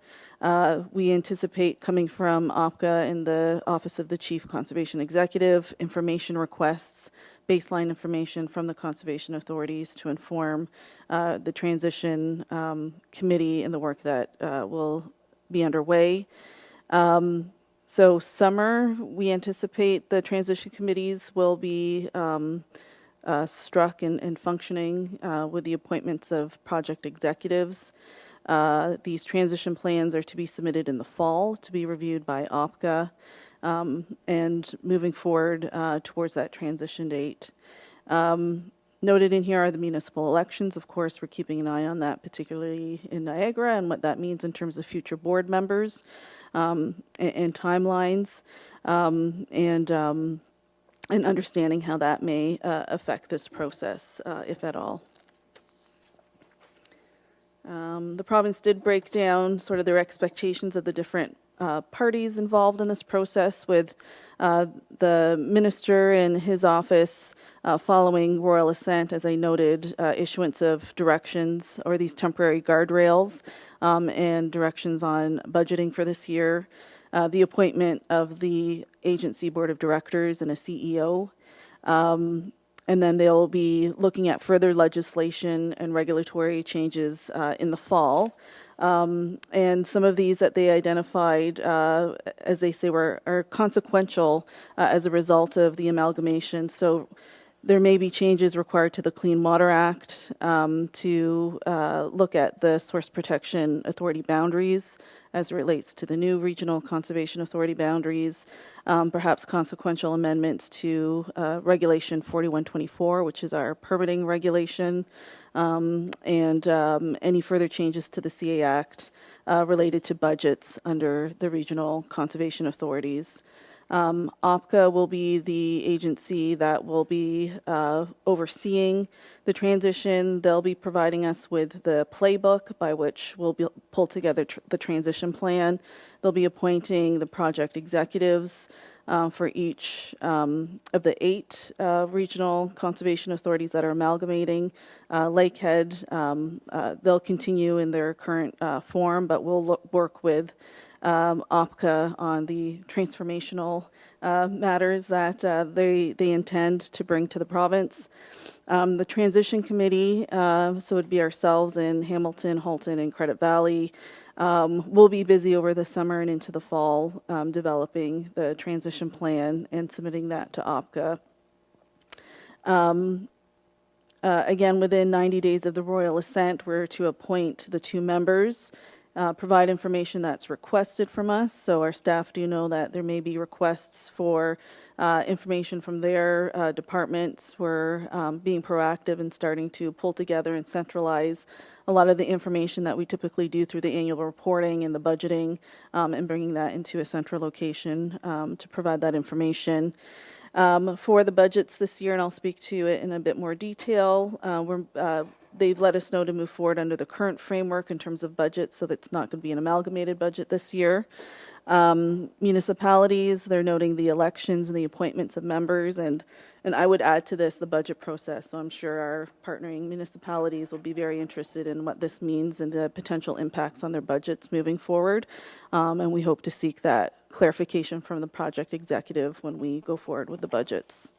We anticipate coming from OPCA in the Office of the Chief Conservation Executive, information requests, baseline information from the conservation authorities to inform the transition committee and the work that will be underway. So summer, we anticipate the transition committees will be struck and functioning with the appointments of project executives. These transition plans are to be submitted in the fall to be reviewed by OPCA and moving forward towards that transition date. Noted in here are the municipal elections. Of course, we're keeping an eye on that, particularly in Niagara, and what that means in terms of future board members and timelines, and understanding how that may affect this process, if at all. The province did break down sort of their expectations of the different parties involved in this process, with the minister and his office following royal assent, as I noted, issuance of directions or these temporary guardrails and directions on budgeting for this year. the appointment of the agency board of directors and a CEO. And then they'll be looking at further legislation and regulatory changes in the fall. And some of these that they identified, as they say, are consequential as a result of the amalgamation. So there may be changes required to the Clean Water Act to look at the Source Protection Authority boundaries as it relates to the new Regional Conservation Authority boundaries, perhaps consequential amendments to Regulation 4124, which is our permitting regulation, and any further changes to the CA Act related to budgets under the regional conservation authorities. OPCA will be the agency that will be overseeing the transition. They'll be providing us with the playbook by which we'll pull together the transition plan. They'll be appointing the project executives for each of the 8 regional conservation authorities that are amalgamating. Lakehead, they'll continue in their current form, but we'll work with OPCA on the transformational matters that they intend to bring to the province. The transition committee, so it'd be ourselves in Hamilton, Halton, and Credit Valley, we'll be busy over the summer and into the fall developing the transition plan and submitting that to OPCA. Again, within 90 days of the royal assent, we're to appoint the 2 members, provide information that's requested from us. So our staff do know that there may be requests for information from their departments. We're being proactive and starting to pull together and centralize a lot of the information that we typically do through the annual reporting and the budgeting, and bringing that into a central location to provide that information. For the budgets this year, and I'll speak to it in a bit more detail, they've let us know to move forward under the current framework in terms of budget, so that's not going to be an amalgamated budget this year. Municipalities, they're noting the elections and the appointments of members, and I would add to this the budget process. So I'm sure our partnering municipalities will be very interested in what this means and the potential impacts on their budgets moving forward. And we hope to seek that clarification from the project executive when we go forward with the budgets.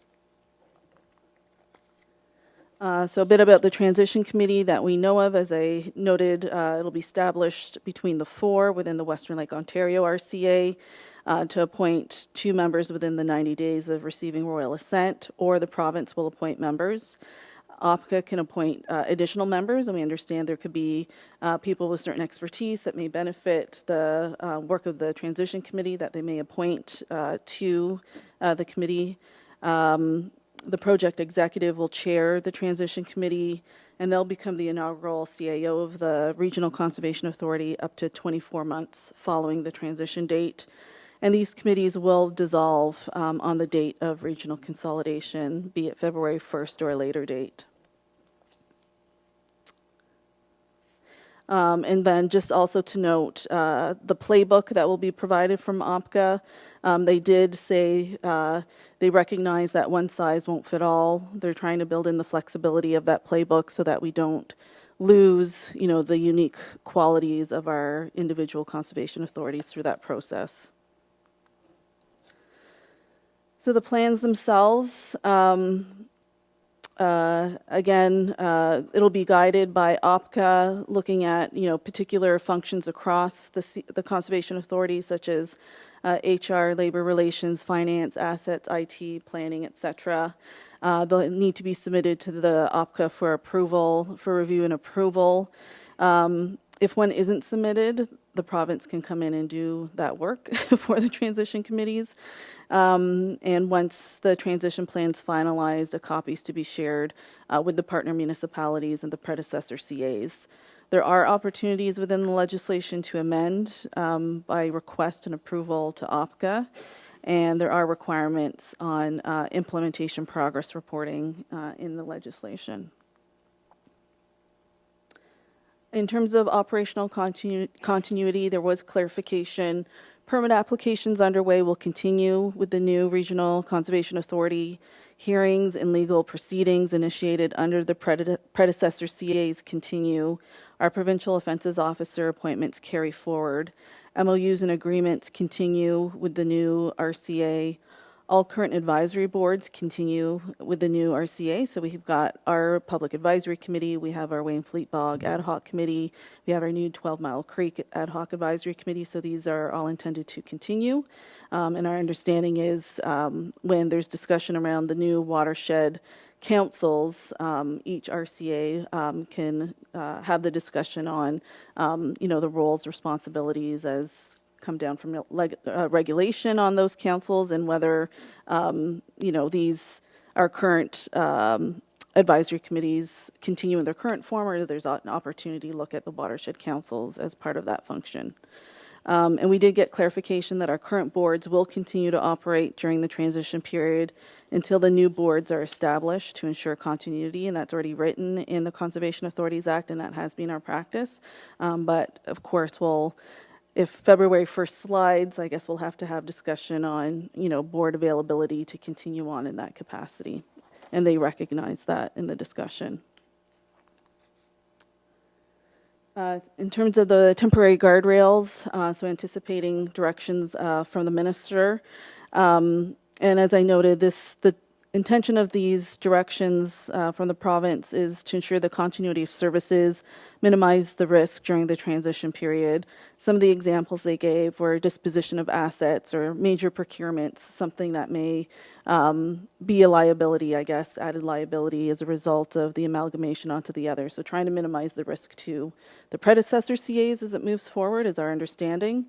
So a bit about the transition committee that we know of. As I noted, it'll be established between the 4 within the Western Lake Ontario RCA to appoint 2 members within the 90 days of receiving royal assent, or the province will appoint members. OPCA can appoint additional members, and we understand there could be people with certain expertise that may benefit the work of the transition committee that they may appoint to the committee. The project executive will chair the transition committee, and they'll become the inaugural CAO of the Regional Conservation Authority up to 24 months following the transition date. And these committees will dissolve on the date of regional consolidation, be it February 1st or a later date. And then just also to note, the playbook that will be provided from OPCA, they did say they recognize that one size won't fit all. They're trying to build in the flexibility of that playbook so that we don't lose, the unique qualities of our individual conservation authorities through that process. So the plans themselves, again, it'll be guided by OPCA, looking at particular functions across the conservation authorities, such as HR, labor relations, finance, assets, IT, planning, etc. They'll need to be submitted to the OPCA for approval, for review and approval. If one isn't submitted, the province can come in and do that work for the transition committees. And once the transition plan's finalized, a copy is to be shared with the partner municipalities and the predecessor CAs. There are opportunities within the legislation to amend by request and approval to OPCA, and there are requirements on implementation progress reporting in the legislation. In terms of operational continuity, there was clarification. Permit applications underway will continue with the new Regional Conservation Authority. Hearings and legal proceedings initiated under the predecessor CAs continue. Our provincial offences officer appointments carry forward. MOUs and agreements continue with the new RCA. All current advisory boards continue with the new RCA. So we've got our Public Advisory Committee, we have our Wayne Fleet Bog Ad Hoc Committee, we have our new 12 Mile Creek Ad Hoc Advisory Committee. So these are all intended to continue. And our understanding is when there's discussion around the new watershed councils, each RCA can have the discussion on, the roles, responsibilities as come down from regulation on those councils, and whether these our current advisory committees continue in their current form, or there's an opportunity to look at the watershed councils as part of that function. And we did get clarification that our current boards will continue to operate during the transition period until the new boards are established to ensure continuity, and that's already written in the Conservation Authorities Act, and that has been our practice. But of course, if February 1st slides, I guess we'll have to have discussion on, board availability to continue on in that capacity. And they recognize that in the discussion. In terms of the temporary guardrails, so anticipating directions from the minister. And as I noted, the intention of these directions from the province is to ensure the continuity of services, minimize the risk during the transition period. Some of the examples they gave were disposition of assets or major procurements, something that may be a liability, I guess, added liability as a result of the amalgamation onto the other. So trying to minimize the risk to the predecessor CAs as it moves forward is our understanding.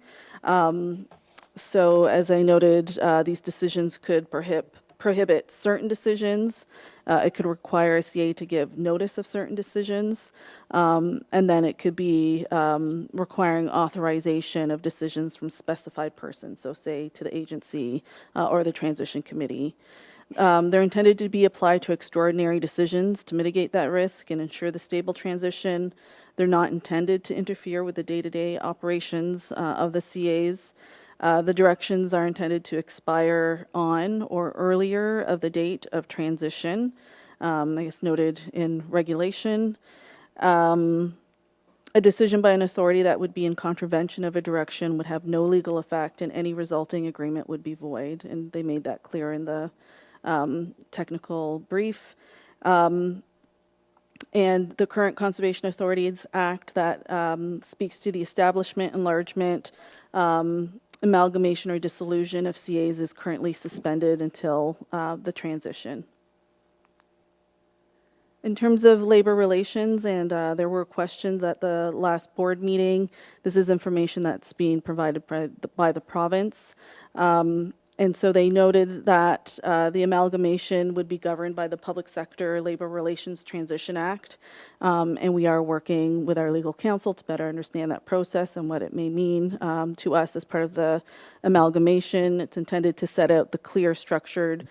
So as I noted, these decisions could prohibit certain decisions. It could require a CA to give notice of certain decisions. And then it could be requiring authorization of decisions from specified persons, so say to the agency or the transition committee. They're intended to be applied to extraordinary decisions to mitigate that risk and ensure the stable transition. They're not intended to interfere with the day-to-day operations of the CAs. The directions are intended to expire on or earlier of the date of transition, I guess noted in regulation. A decision by an authority that would be in contravention of a direction would have no legal effect, and any resulting agreement would be void. And they made that clear in the technical brief. And the current Conservation Authorities Act that speaks to the establishment, enlargement, amalgamation or dissolution of CAs is currently suspended until the transition. In terms of labor relations, and there were questions at the last board meeting, this is information that's being provided by the province. And so they noted that the amalgamation would be governed by the Public Sector Labor Relations Transition Act. And we are working with our legal counsel to better understand that process and what it may mean to us as part of the amalgamation. It's intended to set out the clear, structured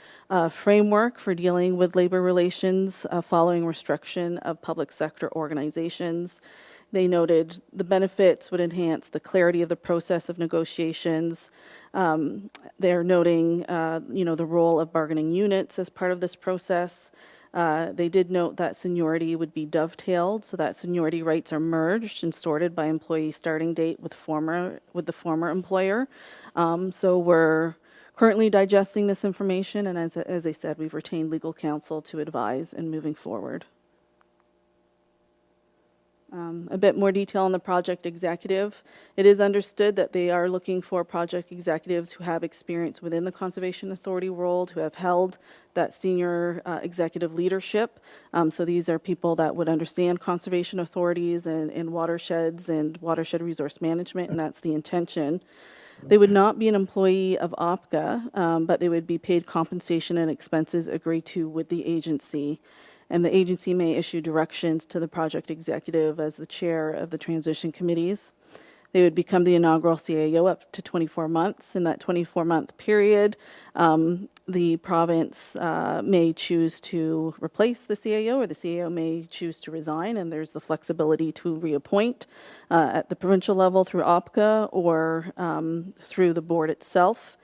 framework for dealing with labor relations following restriction of public sector organizations. They noted the benefits would enhance the clarity of the process of negotiations. They're noting, the role of bargaining units as part of this process. They did note that seniority would be dovetailed, so that seniority rights are merged and sorted by employee starting date with the former employer. So we're currently digesting this information, and as I said, we've retained legal counsel to advise in moving forward. A bit more detail on the project executive. It is understood that they are looking for project executives who have experience within the Conservation Authority world, who have held that senior executive leadership. So these are people that would understand conservation authorities and watersheds and watershed resource management, and that's the intention. They would not be an employee of OPCA, but they would be paid compensation and expenses agreed to with the agency. And the agency may issue directions to the project executive as the chair of the transition committees. They would become the inaugural CAO up to 24 months. In that 24-month period, the province may choose to replace the CAO, or the CAO may choose to resign, and there's the flexibility to reappoint at the provincial level through OPCA or through the board itself.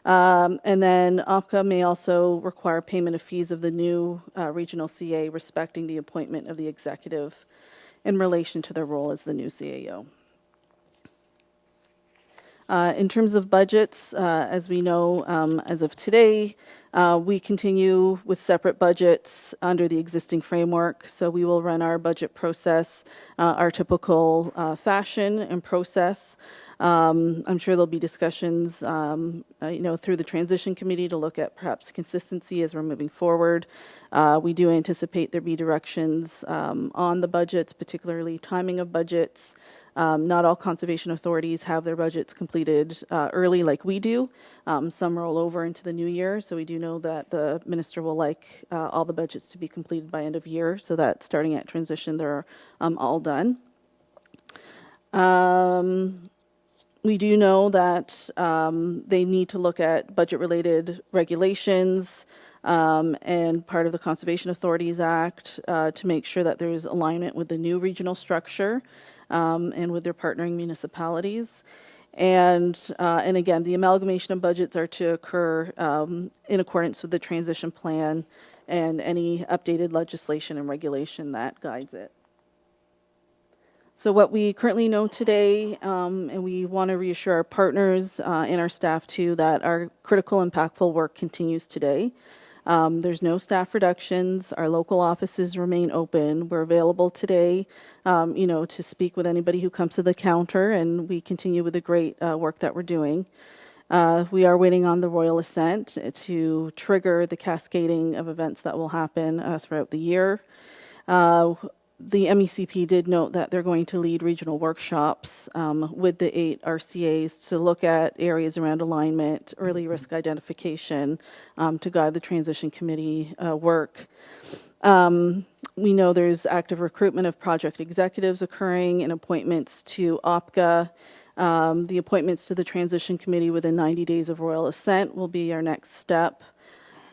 And then OPCA may also require payment of fees of the new regional CA respecting the appointment of the executive in relation to their role as the new CAO. In terms of budgets, as we know, as of today, we continue with separate budgets under the existing framework. So we will run our budget process, our typical fashion and process. I'm sure there'll be discussions, through the transition committee to look at perhaps consistency as we're moving forward. We do anticipate there be directions on the budgets, particularly timing of budgets. Not all conservation authorities have their budgets completed early like we do. Some roll over into the new year, so we do know that the minister will like all the budgets to be completed by end of year, so that starting at transition, they're all done. We do know that they need to look at budget-related regulations and part of the Conservation Authorities Act to make sure that there's alignment with the new regional structure and with their partnering municipalities. And again, the amalgamation of budgets are to occur in accordance with the transition plan and any updated legislation and regulation that guides it. So what we currently know today, and we want to reassure our partners and our staff too, that our critical, impactful work continues today. There's no staff reductions. Our local offices remain open. We're available today, to speak with anybody who comes to the counter, and we continue with the great work that we're doing. We are waiting on the royal assent to trigger the cascading of events that will happen throughout the year. The MECP did note that they're going to lead regional workshops with the 8 RCAs to look at areas around alignment, early risk identification, to guide the transition committee work. We know there's active recruitment of project executives occurring and appointments to OPCA. The appointments to the transition committee within 90 days of royal assent will be our next step.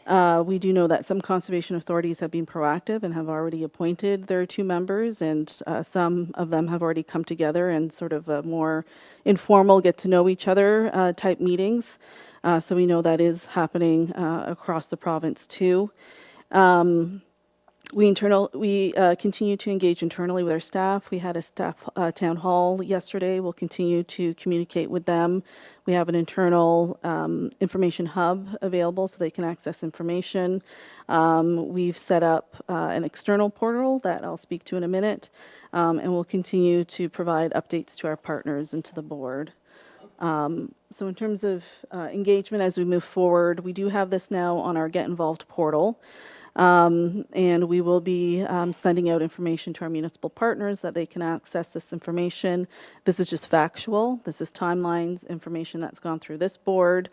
We do know that some conservation authorities have been proactive and have already appointed their 2 members, and some of them have already come together in sort of a more informal get to know each other type meetings. So we know that is happening across the province too. We continue to engage internally with our staff. We had a staff town hall yesterday. We'll continue to communicate with them. We have an internal information hub available so they can access information. We've set up an external portal that I'll speak to in a minute, and we'll continue to provide updates to our partners and to the board. So in terms of engagement as we move forward, we do have this now on our Get Involved portal. And we will be sending out information to our municipal partners that they can access this information. This is just factual. This is timelines, information that's gone through this board.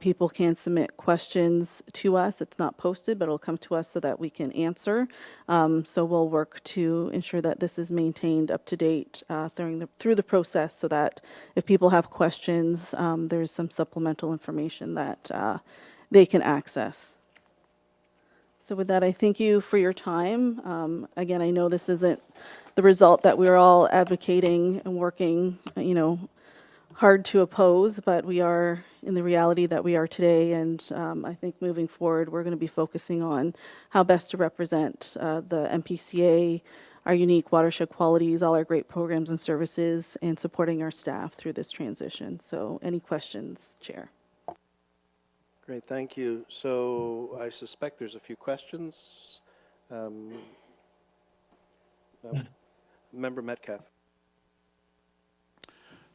People can submit questions to us. It's not posted, but it'll come to us so that we can answer. So we'll work to ensure that this is maintained up to date through the process so that if people have questions, there's some supplemental information that they can access. So with that, I thank you for your time. Again, I know this isn't the result that we're all advocating and working, hard to oppose, but we are in the reality that we are today. And I think moving forward, we're going to be focusing on how best to represent the NPCA, our unique watershed qualities, all our great programs and services, and supporting our staff through this transition. So any questions, Chair?
Great, thank you. So I suspect there's a few questions. Member Metcalf.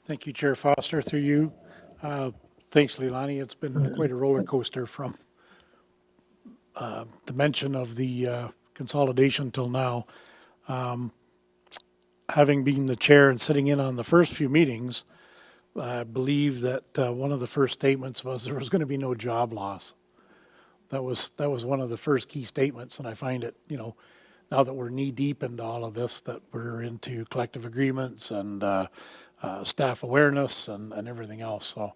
Thank you, Chair Foster, through you. Thanks, Leilani. It's been quite a roller coaster from the mention of the consolidation till now. Having been the chair and sitting in on the first few meetings, I believe that one of the first statements was there was going to be no job loss. That was one of the first key statements, and I find it, now that we're knee deep into all of this, that we're into collective agreements and staff awareness and everything else. So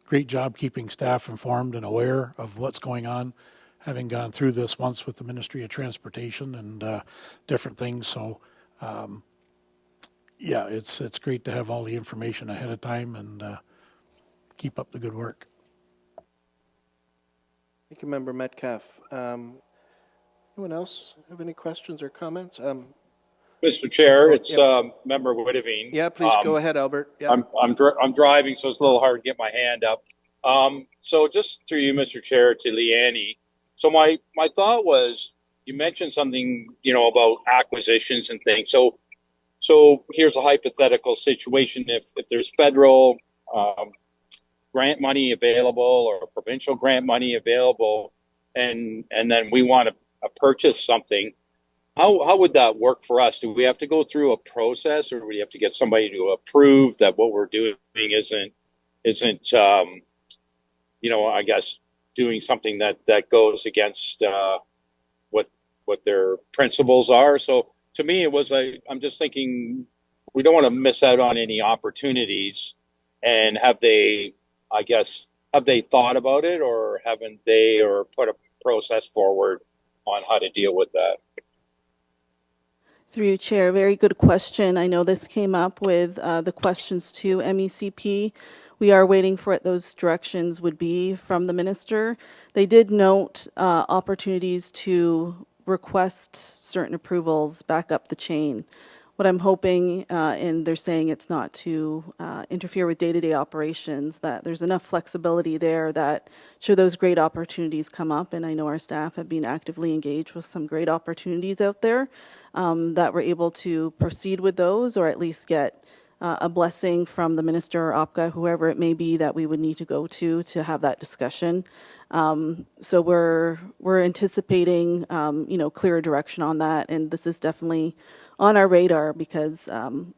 great job keeping staff informed and aware of what's going on, having gone through this once with the Ministry of Transportation and different things. So yeah, it's great to have all the information ahead of time and keep up the good work.
Thank you, Member Metcalf. Anyone else have any questions or comments?
Mr. Mr. Chair, it's
Yep.
Member Whitavine.
Yeah, please go ahead, Albert. Yep.
I'm driving, so it's a little hard to get my hand up. So just through you, Mr. Chair, to Leanne. So my thought was, you mentioned something, about acquisitions and things. So here's a hypothetical situation: if there's federal grant money available or provincial grant money available, and then we want to purchase something. How would that work for us? Do we have to go through a process, or do we have to get somebody to approve that what we're doing isn't I guess doing something that goes against what their principles are? So to me, it was I'm just thinking we don't want to miss out on any opportunities. And have they thought about it, or haven't they, or put a process forward on how to deal with that?
Through you, Chair, very good question. I know this came up with the questions to MECP. We are waiting for what those directions would be from the minister. They did note opportunities to request certain approvals back up the chain. What I'm hoping, and they're saying it's not to interfere with day-to-day operations, that there's enough flexibility there that should those great opportunities come up, and I know our staff have been actively engaged with some great opportunities out there, that we're able to proceed with those, or at least get a blessing from the minister or OPCA, whoever it may be that we would need to go to have that discussion. So we're anticipating, clearer direction on that, and this is definitely on our radar because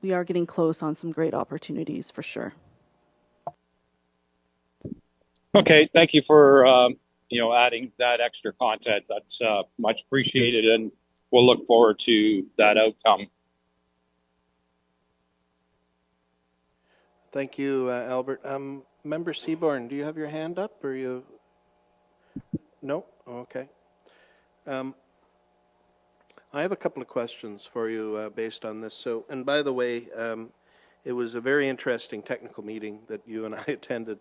we are getting close on some great opportunities for sure.
Okay, thank you for adding that extra content. That's much appreciated, and we'll look forward to that outcome.
Thank you, Albert. Member Seaborn, do you have your hand up, or you? No? Okay. I have a couple of questions for you based on this. So, and by the way, it was a very interesting technical meeting that you and I attended.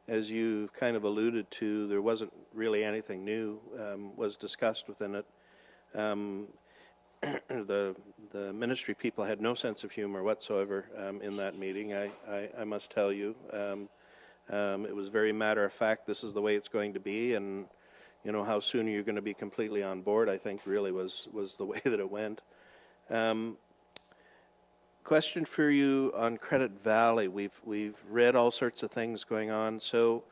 As you kind of alluded to, there wasn't really anything new was discussed within it. The ministry people had no sense of humor whatsoever in that meeting. I must tell you, it was very matter of fact. This is the way it's going to be, and how soon you're going to be completely on board, I think really was the way that it went. Question for you on Credit Valley. We've read all sorts of things going on. So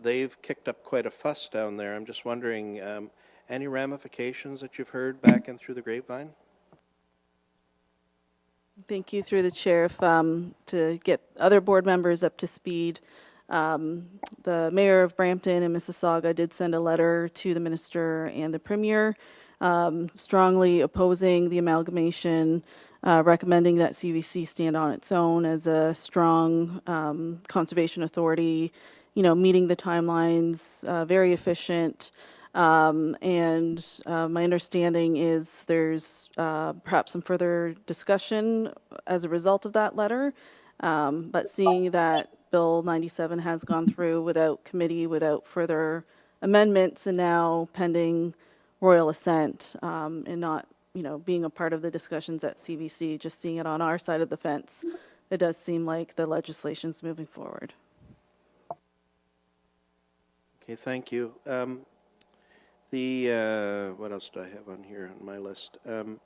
they've kicked up quite a fuss down there. I'm just wondering, any ramifications that you've heard back and through the grapevine?
Thank you, through the chair, to get other board members up to speed. The mayor of Brampton and Mississauga did send a letter to the minister and the premier, strongly opposing the amalgamation, recommending that CVC stand on its own as a strong conservation authority, meeting the timelines, very efficient. And my understanding is there's perhaps some further discussion as a result of that letter, but seeing that Bill 97 has gone through without committee, without further amendments, and now pending royal assent, and not, being a part of the discussions at CVC, just seeing it on our side of the fence, it does seem like the legislation's moving forward.
Okay, thank you. What else do I have on here on my list? The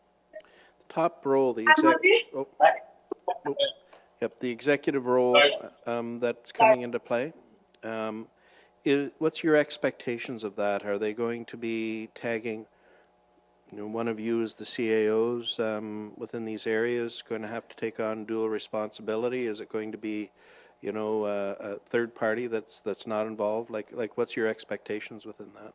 top role, the executive role that's coming into play. What's your expectations of that? Are they going to be tagging, one of you as the CAOs within these areas, going to have to take on dual responsibility? Is it going to be, a third party that's not involved? Like what's your expectations within that?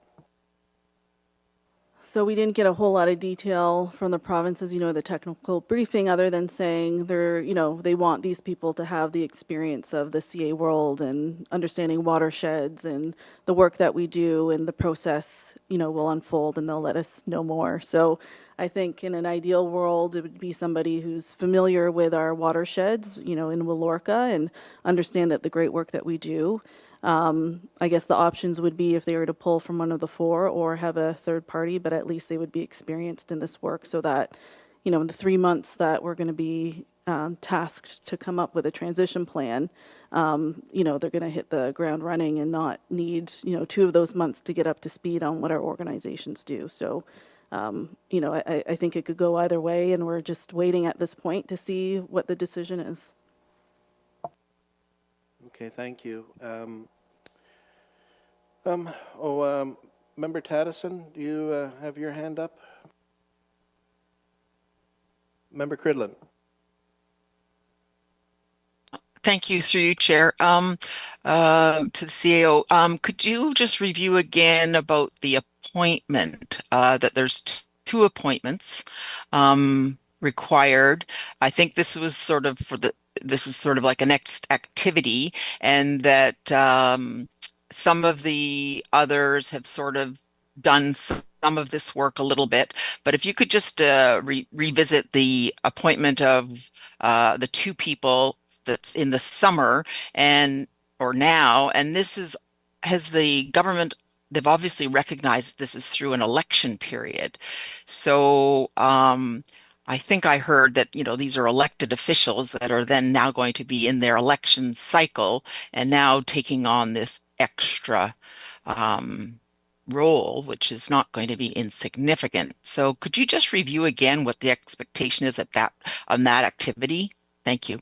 So we didn't get a whole lot of detail from the provinces, the technical briefing, other than saying they want these people to have the experience of the CA world and understanding watersheds and the work that we do, and the process, will unfold and they'll let us know more. So I think in an ideal world, it would be somebody who's familiar with our watersheds, in Willorca, and understand that the great work that we do. I guess the options would be if they were to pull from one of the four or have a third party, but at least they would be experienced in this work so that, in the 3 months that we're going to be tasked to come up with a transition plan, they're going to hit the ground running and not need, 2 of those months to get up to speed on what our organizations do. So, I think it could go either way, and we're just waiting at this point to see what the decision is.
Okay, thank you. Member Taddison, do you have your hand up? Member Cridlin.
Thank you, through you, Chair. To the CAO, could you just review again about the appointment, that there's 2 appointments required? I think this was sort of this is sort of like a next activity, and that some of the others have sort of done some of this work a little bit. But if you could just revisit the appointment of the 2 people that's in the summer or now, and this has the government, they've obviously recognized this is through an election period. So I think I heard that, these are elected officials that are then now going to be in their election cycle and now taking on this extra role, which is not going to be insignificant. So could you just review again what the expectation is on that activity? Thank you.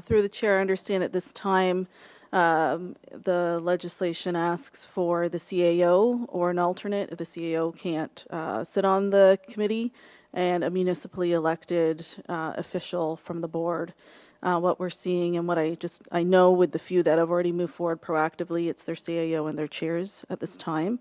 Through the chair, I understand at this time the legislation asks for the CAO or an alternate if the CAO can't sit on the committee, and a municipally elected official from the board. What we're seeing and what I know with the few that have already moved forward proactively, it's their CAO and their chairs at this time.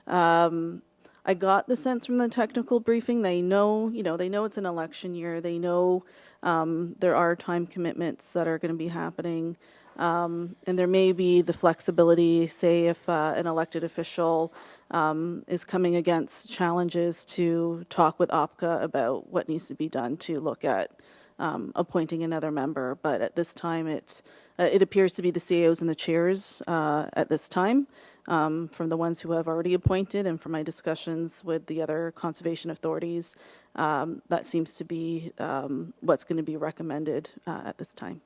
I got the sense from the technical briefing, they know it's an election year. They know there are time commitments that are going to be happening. And there may be the flexibility, say if an elected official is coming against challenges, to talk with OPCA about what needs to be done to look at appointing another member. But at this time, it appears to be the CAOs and the chairs at this time, from the ones who have already appointed, and from my discussions with the other conservation authorities, that seems to be what's going to be recommended at this time.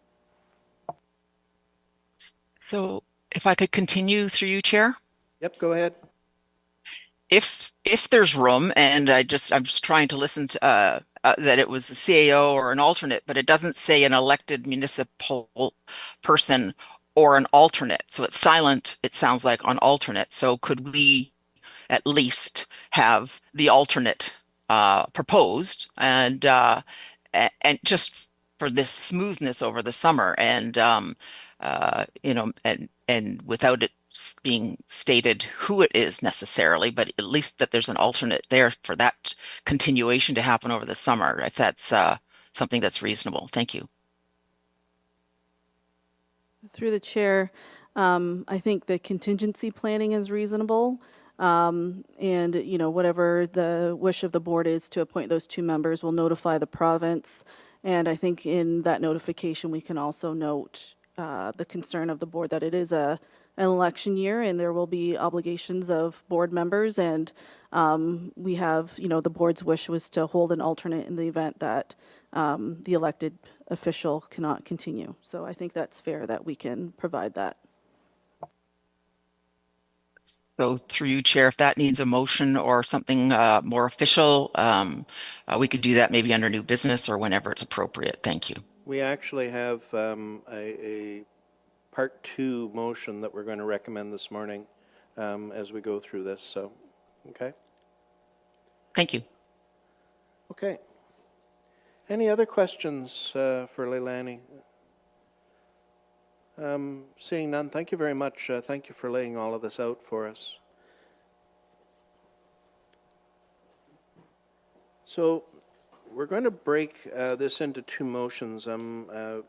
So if I could continue through you, Chair?
Yep, go ahead.
If there's room, and I'm just trying to listen to that it was the CAO or an alternate, but it doesn't say an elected municipal person or an alternate. So it's silent, it sounds like, on alternate. So could we at least have the alternate proposed, and just for this smoothness over the summer, and and without it being stated who it is necessarily, but at least that there's an alternate there for that continuation to happen over the summer, if that's something that's reasonable. Thank you.
Through the chair, I think the contingency planning is reasonable. And, whatever the wish of the board is to appoint those 2 members, will notify the province. And I think in that notification, we can also note the concern of the board that it is an election year, and there will be obligations of board members. And we have, the board's wish was to hold an alternate in the event that the elected official cannot continue. So I think that's fair that we can provide that.
So through you, Chair, if that needs a motion or something more official, we could do that maybe under new business or whenever it's appropriate. Thank you.
We actually have a part 2 motion that we're going to recommend this morning as we go through this. So, okay.
Thank you.
Okay. Any other questions for Leilani? Seeing none, thank you very much. Thank you for laying all of this out for us. So we're going to break this into 2 motions. The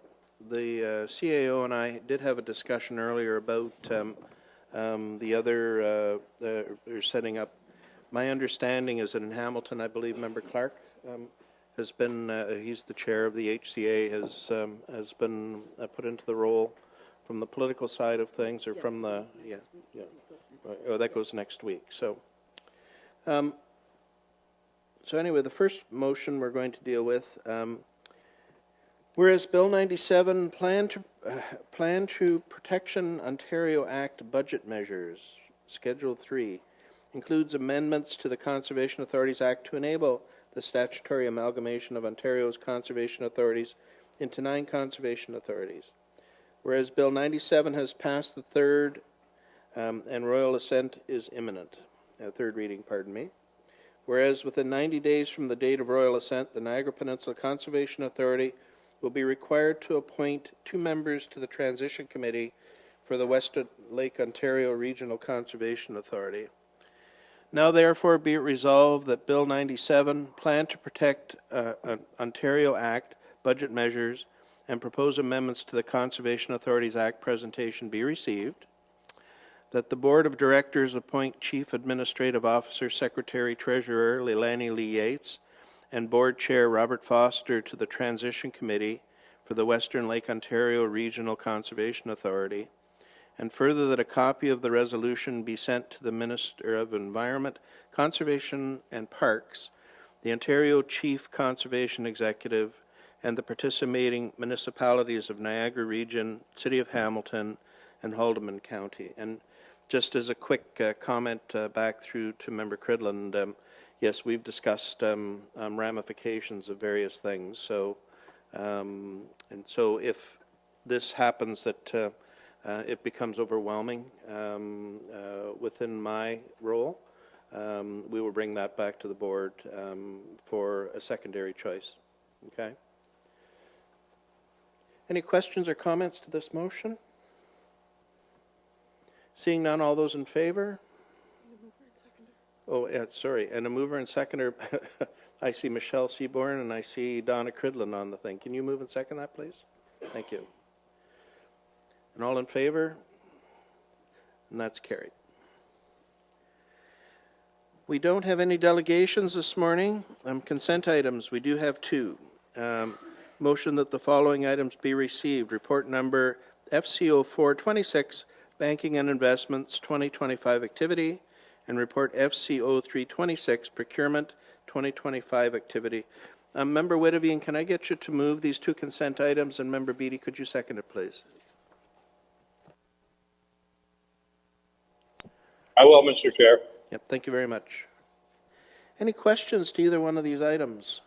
CAO and I did have a discussion earlier about the other, they're setting up. My understanding is that in Hamilton, I believe Member Clark has been, he's the chair of the HCA, has been put into the role from the political side of things, or from the, oh, that goes next week. So So anyway, the first motion we're going to deal with, whereas Bill 97, Plan to Protection Ontario Act budget measures, Schedule 3, includes amendments to the Conservation Authorities Act to enable the statutory amalgamation of Ontario's conservation authorities into 9 conservation authorities. Whereas Bill 97 has passed the third and royal assent is imminent. Third reading, pardon me. Whereas within 90 days from the date of royal assent, the Niagara Peninsula Conservation Authority will be required to appoint 2 members to the Transition Committee for the Western Lake Ontario Regional Conservation Authority. Now therefore be it resolved that Bill 97, Plan to Protect Ontario Act budget measures and propose amendments to the Conservation Authorities Act presentation be received, that the Board of Directors appoint Chief Administrative Officer, Secretary, Treasurer Leilani Lee Yates, and Board Chair Robert Foster to the Transition Committee for the Western Lake Ontario Regional Conservation Authority, and further that a copy of the resolution be sent to the Minister of Environment, Conservation and Parks, the Ontario Chief Conservation Executive, and the participating municipalities of Niagara Region, City of Hamilton, and Haldimand County. And just as a quick comment back through to Member Cridland, yes, we've discussed ramifications of various things. So, and so if this happens that it becomes overwhelming within my role, we will bring that back to the board for a secondary choice. Okay? Any questions or comments to this motion? Seeing none, all those in favor? Oh, yeah, sorry, and a mover and seconder. I see Michelle Seaborn and I see Donna Cridland on the thing. Can you move and second that, please? Thank you. And all in favor? And that's carried. We don't have any delegations this morning. Consent items, we do have 2. Motion that the following items be received. Report number FCO 426, Banking and Investments 2025 Activity, and report FCO 326, Procurement 2025 Activity. Member Whitavine, can I get you to move these 2 consent items? And Member Beattie, could you second it, please?
I will, Mr. Chair.
Yep, thank you very much. Any questions to either one of these items?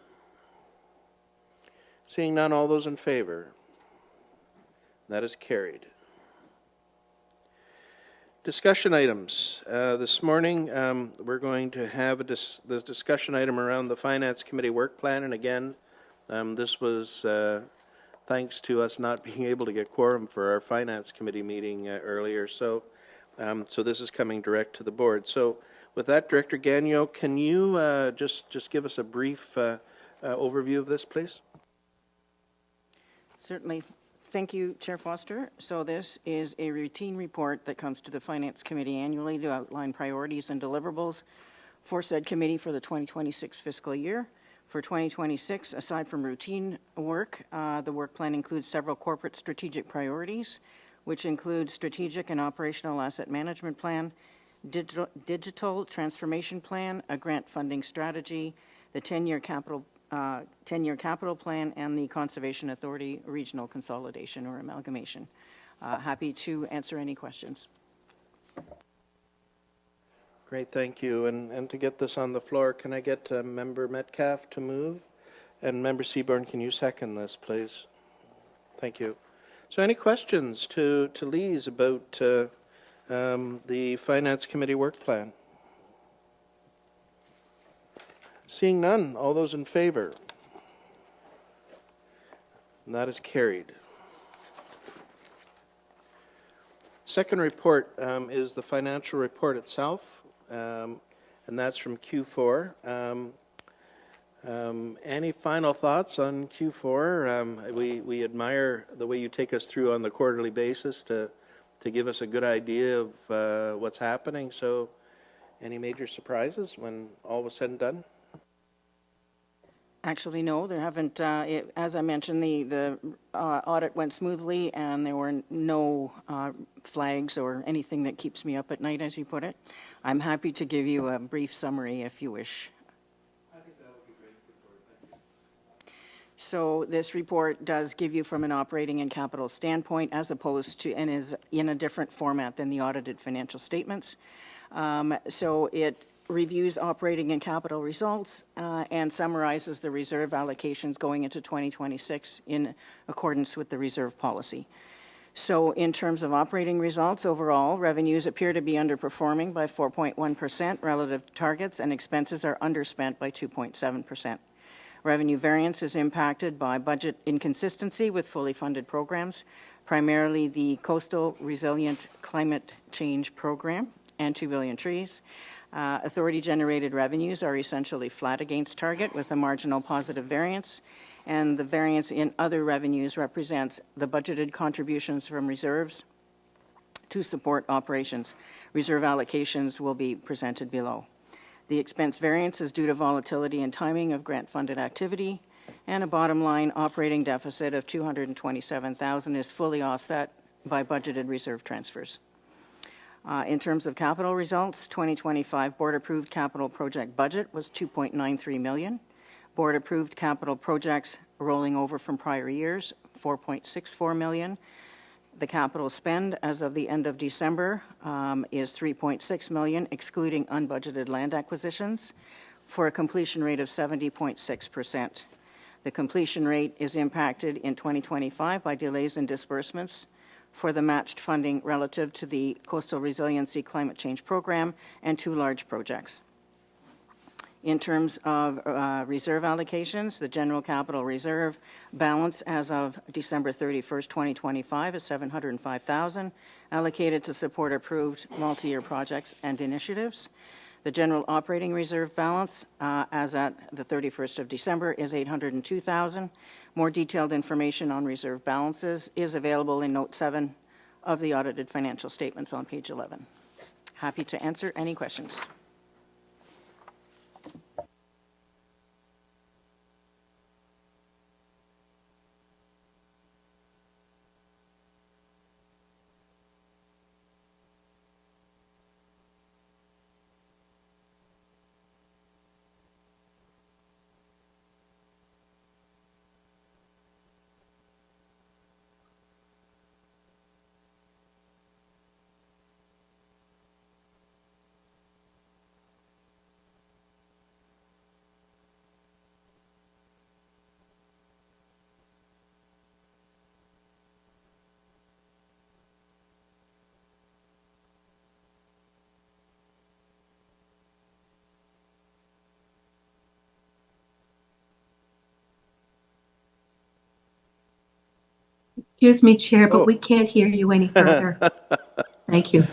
Seeing none, all those in favor? That is carried. Discussion items. This morning, we're going to have the discussion item around the Finance Committee work plan. And again, this was thanks to us not being able to get quorum for our Finance Committee meeting earlier. So this is coming direct to the board. So with that, Director Gagnon, can you just give us a brief overview of this, please?
Certainly. Thank you, Chair Foster. So this is a routine report that comes to the Finance Committee annually to outline priorities and deliverables for said committee for the 2026 fiscal year. For 2026, aside from routine work, the work plan includes several corporate strategic priorities, which include strategic and operational asset management plan, digital transformation plan, a grant funding strategy, the 10-year capital plan, and the Conservation Authority regional consolidation or amalgamation. Happy to answer any questions.
Great, thank you. And to get this on the floor, can I get Member Metcalf to move? And Member Seaborn, can you second this, please? Thank you. So any questions to Lise about the Finance Committee work plan? Seeing none, all those in favor? And that is carried. Second report is the financial report itself, and that's from Q4. Any final thoughts on Q4? We admire the way you take us through on the quarterly basis to give us a good idea of what's happening. So any major surprises when all was said and done?
Actually, no, there haven't. As I mentioned, the audit went smoothly, and there were no flags or anything that keeps me up at night, as you put it. I'm happy to give you a brief summary if you wish.
I think that'll
So this report does give you from an operating and capital standpoint, as opposed to, and is in a different format than the audited financial statements. So it reviews operating and capital results and summarizes the reserve allocations going into 2026 in accordance with the reserve policy. So in terms of operating results overall, revenues appear to be underperforming by 4.1% relative to targets, and expenses are underspent by 2.7%. Revenue variance is impacted by budget inconsistency with fully funded programs, primarily the Coastal Resilient Climate Change Program and 2 billion trees. Authority-generated revenues are essentially flat against target with a marginal positive variance, and the variance in other revenues represents the budgeted contributions from reserves to support operations. Reserve allocations will be presented below. The expense variance is due to volatility and timing of grant-funded activity, and a bottom-line operating deficit of $227,000 is fully offset by budgeted reserve transfers. In terms of capital results, 2025 board-approved capital project budget was $2.93 million. Board-approved capital projects rolling over from prior years, $4.64 million. The capital spend as of the end of December is $3.6 million, excluding unbudgeted land acquisitions, for a completion rate of 70.6%. The completion rate is impacted in 2025 by delays in disbursements for the matched funding relative to the Coastal Resiliency Climate Change Program and 2 large projects. In terms of reserve allocations, the general capital reserve balance as of December 31st, 2025 is $705,000, allocated to support approved multi-year projects and initiatives. The general operating reserve balance as at the 31st of December is $802,000. More detailed information on reserve balances is available in Note 7 of the audited financial statements on page 11. Happy to answer any questions.
Excuse me, Chair, but we can't hear you any further. Thank you.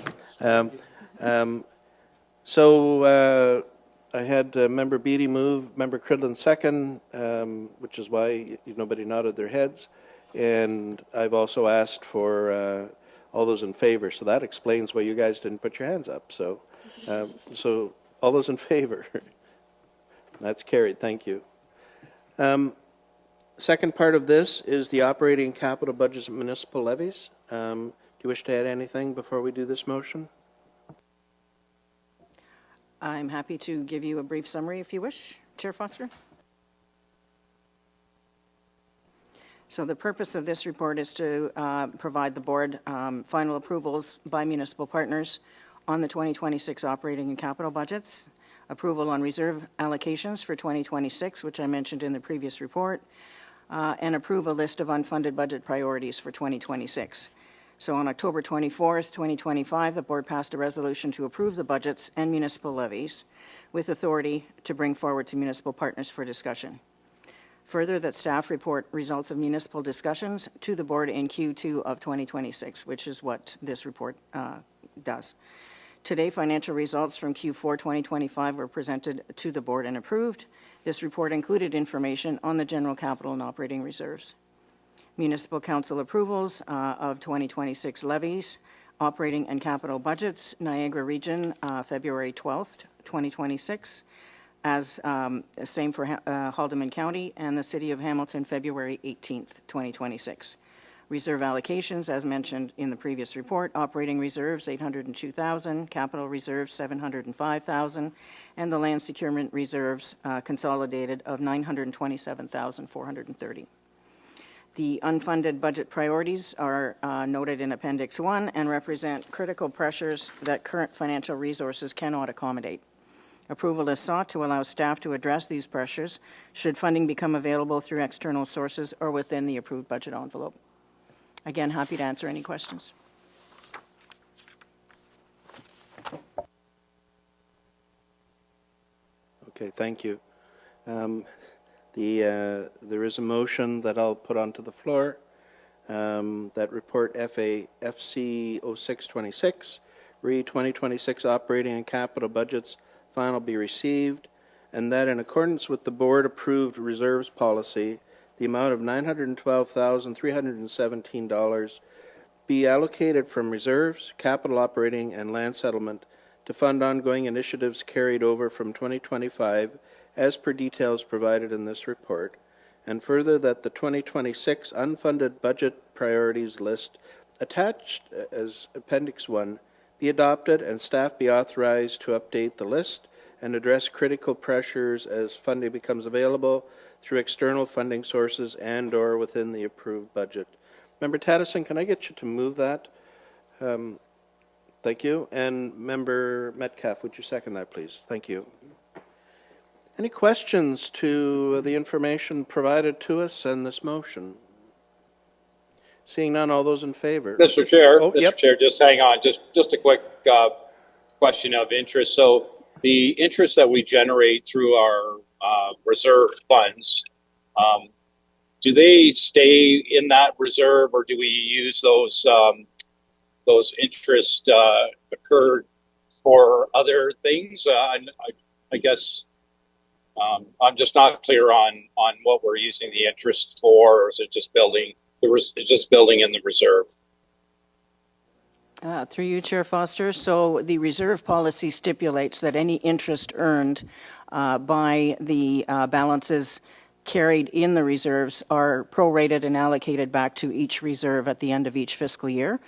So I had Member Beattie move, Member Cridlin second, which is why nobody nodded their heads. And I've also asked for all those in favor. So that explains why you guys didn't put your hands up. So, so all those in favor. That's carried. Thank you. Second part of this is the operating capital budgets and municipal levies. Do you wish to add anything before we do this motion?
I'm happy to give you a brief summary if you wish, Chair Foster. So the purpose of this report is to provide the board final approvals by municipal partners on the 2026 operating and capital budgets, approval on reserve allocations for 2026, which I mentioned in the previous report, and approve a list of unfunded budget priorities for 2026. So on October 24th, 2025, the board passed a resolution to approve the budgets and municipal levies with authority to bring forward to municipal partners for discussion. Further, that staff report results of municipal discussions to the board in Q2 of 2026, which is what this report does. Today, financial results from Q4 2025 were presented to the board and approved. This report included information on the general capital and operating reserves. Municipal council approvals of 2026 levies, operating and capital budgets, Niagara Region, February 12th, 2026, as same for Haldimand County, and the City of Hamilton, February 18th, 2026. Reserve allocations, as mentioned in the previous report, operating reserves, $802,000, capital reserves, $705,000, and the land securement reserves consolidated of $927,430. The unfunded budget priorities are noted in Appendix 1 and represent critical pressures that current financial resources cannot accommodate. Approval is sought to allow staff to address these pressures should funding become available through external sources or within the approved budget envelope. Again, happy to answer any questions.
Okay, thank you. There is a motion that I'll put onto the floor, that report FC 0626, re 2026 operating and capital budgets final be received, and that in accordance with the board approved reserves policy, the amount of $912,317 be allocated from reserves, capital operating, and land settlement to fund ongoing initiatives carried over from 2025 as per details provided in this report, and further that the 2026 unfunded budget priorities list attached as Appendix 1 be adopted and staff be authorized to update the list and address critical pressures as funding becomes available through external funding sources and or within the approved budget. Member Taddison, can I get you to move that? Thank you. And Member Metcalf, would you second that, please? Thank you. Any questions to the information provided to us and this motion? Seeing none, all those in favor?
Mr. Chair,
Oh,
Mr.
yep.
Chair, just hang on. Just a quick question of interest. So the interest that we generate through our reserve funds, do they stay in that reserve, or do we use those interest occurred for other things? I guess I'm just not clear on what we're using the interest for, or is it just building in the reserve?
Through you, Chair Foster. So the reserve policy stipulates that any interest earned by the balances carried in the reserves are prorated and allocated back to each reserve at the end of each fiscal year.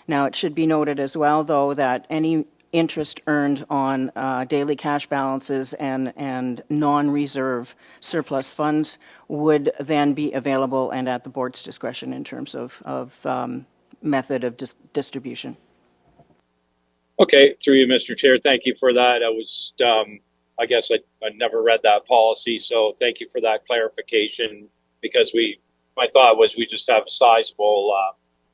Now, it should be noted as well, though, that any interest earned on daily cash balances and non-reserve surplus funds would then be available and at the board's discretion in terms of method of distribution.
Okay, through you, Mr. Chair, thank you for that. I guess I never read that policy, so thank you for that clarification, because my thought was we just have sizable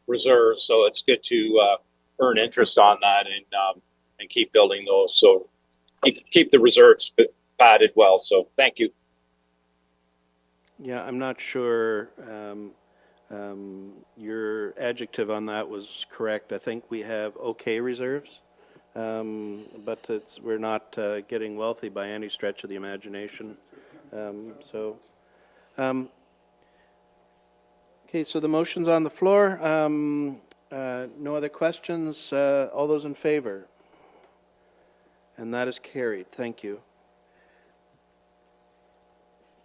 reserves, so it's good to earn interest on that and keep building those. So keep the reserves padded well. So thank you.
Yeah, I'm not sure your adjective on that was correct. I think we have okay reserves, but we're not getting wealthy by any stretch of the imagination. Okay, so the motion's on the floor. No other questions. All those in favor? And that is carried. Thank you.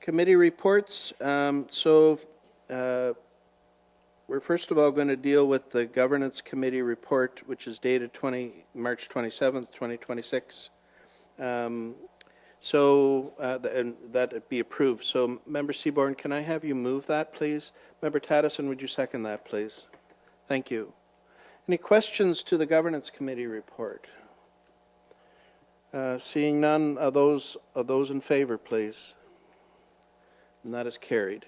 Committee reports. We're first of all going to deal with the Governance Committee report, which is dated March 27th, 2026. And that be approved. So, Member Seaborn, can I have you move that, please? Member Taddison, would you second that, please? Thank you. Any questions to the Governance Committee report? Seeing none, of those in favor, please. And that is carried.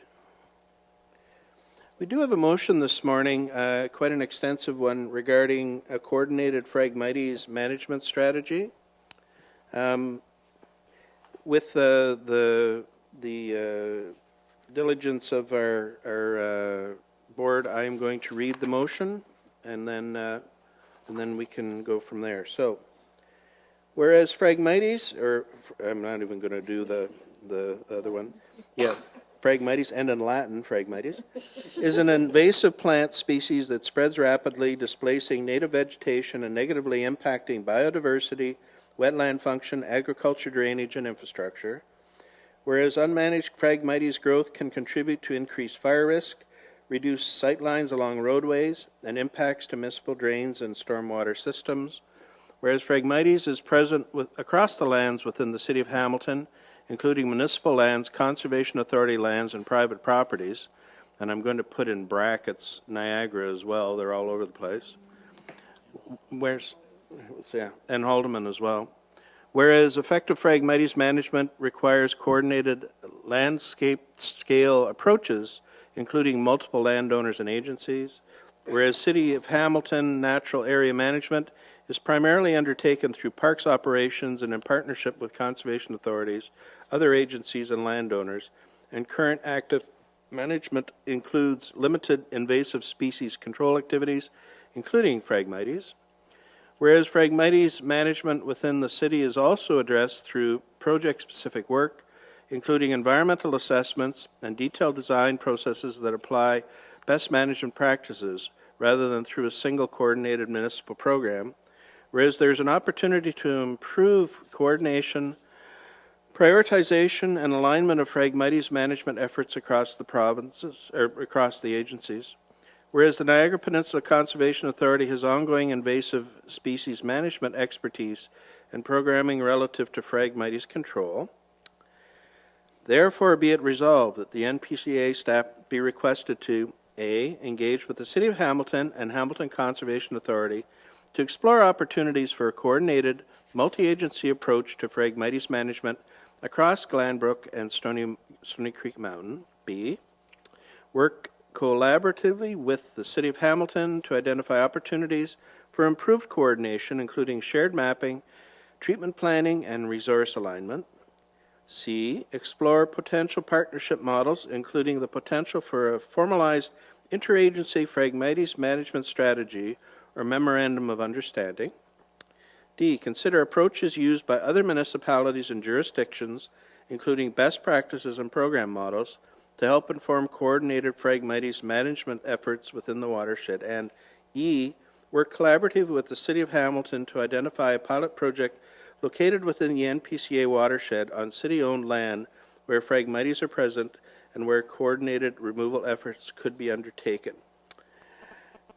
We do have a motion this morning, quite an extensive one, regarding a coordinated Phragmites management strategy. With the diligence of our board, I am going to read the motion, and then we can go from there. So, whereas Phragmites, or I'm not even going to do the other one. Yeah, Phragmites, and in Latin, Phragmites, is an invasive plant species that spreads rapidly, displacing native vegetation and negatively impacting biodiversity, wetland function, agriculture, drainage, and infrastructure. Whereas unmanaged Phragmites growth can contribute to increased fire risk, reduce sightlines along roadways, and impacts to municipal drains and stormwater systems. Whereas Phragmites is present across the lands within the City of Hamilton, including municipal lands, Conservation Authority lands, and private properties. And I'm going to put in brackets Niagara as well. They're all over the place. And Haldeman as well. Whereas effective Phragmites management requires coordinated landscape scale approaches, including multiple landowners and agencies. Whereas City of Hamilton natural area management is primarily undertaken through parks operations and in partnership with conservation authorities, other agencies, and landowners, and current active management includes limited invasive species control activities, including Phragmites. Whereas Phragmites management within the city is also addressed through project-specific work, including environmental assessments and detailed design processes that apply best management practices rather than through a single coordinated municipal program. Whereas there's an opportunity to improve coordination, prioritization, and alignment of Phragmites management efforts across the provinces, or across the agencies. Whereas the Niagara Peninsula Conservation Authority has ongoing invasive species management expertise and programming relative to Phragmites control. Therefore, be it resolved that the NPCA staff be requested to A, engage with the City of Hamilton and Hamilton Conservation Authority to explore opportunities for a coordinated, multi-agency approach to Phragmites management across Glanbrook and Stony Creek Mountain. B, work collaboratively with the City of Hamilton to identify opportunities for improved coordination, including shared mapping, treatment planning, and resource alignment. C, explore potential partnership models, including the potential for a formalized interagency Phragmites management strategy or memorandum of understanding. D, consider approaches used by other municipalities and jurisdictions, including best practices and program models, to help inform coordinated Phragmites management efforts within the watershed. And E, work collaboratively with the City of Hamilton to identify a pilot project located within the NPCA watershed on city-owned land where Phragmites are present and where coordinated removal efforts could be undertaken.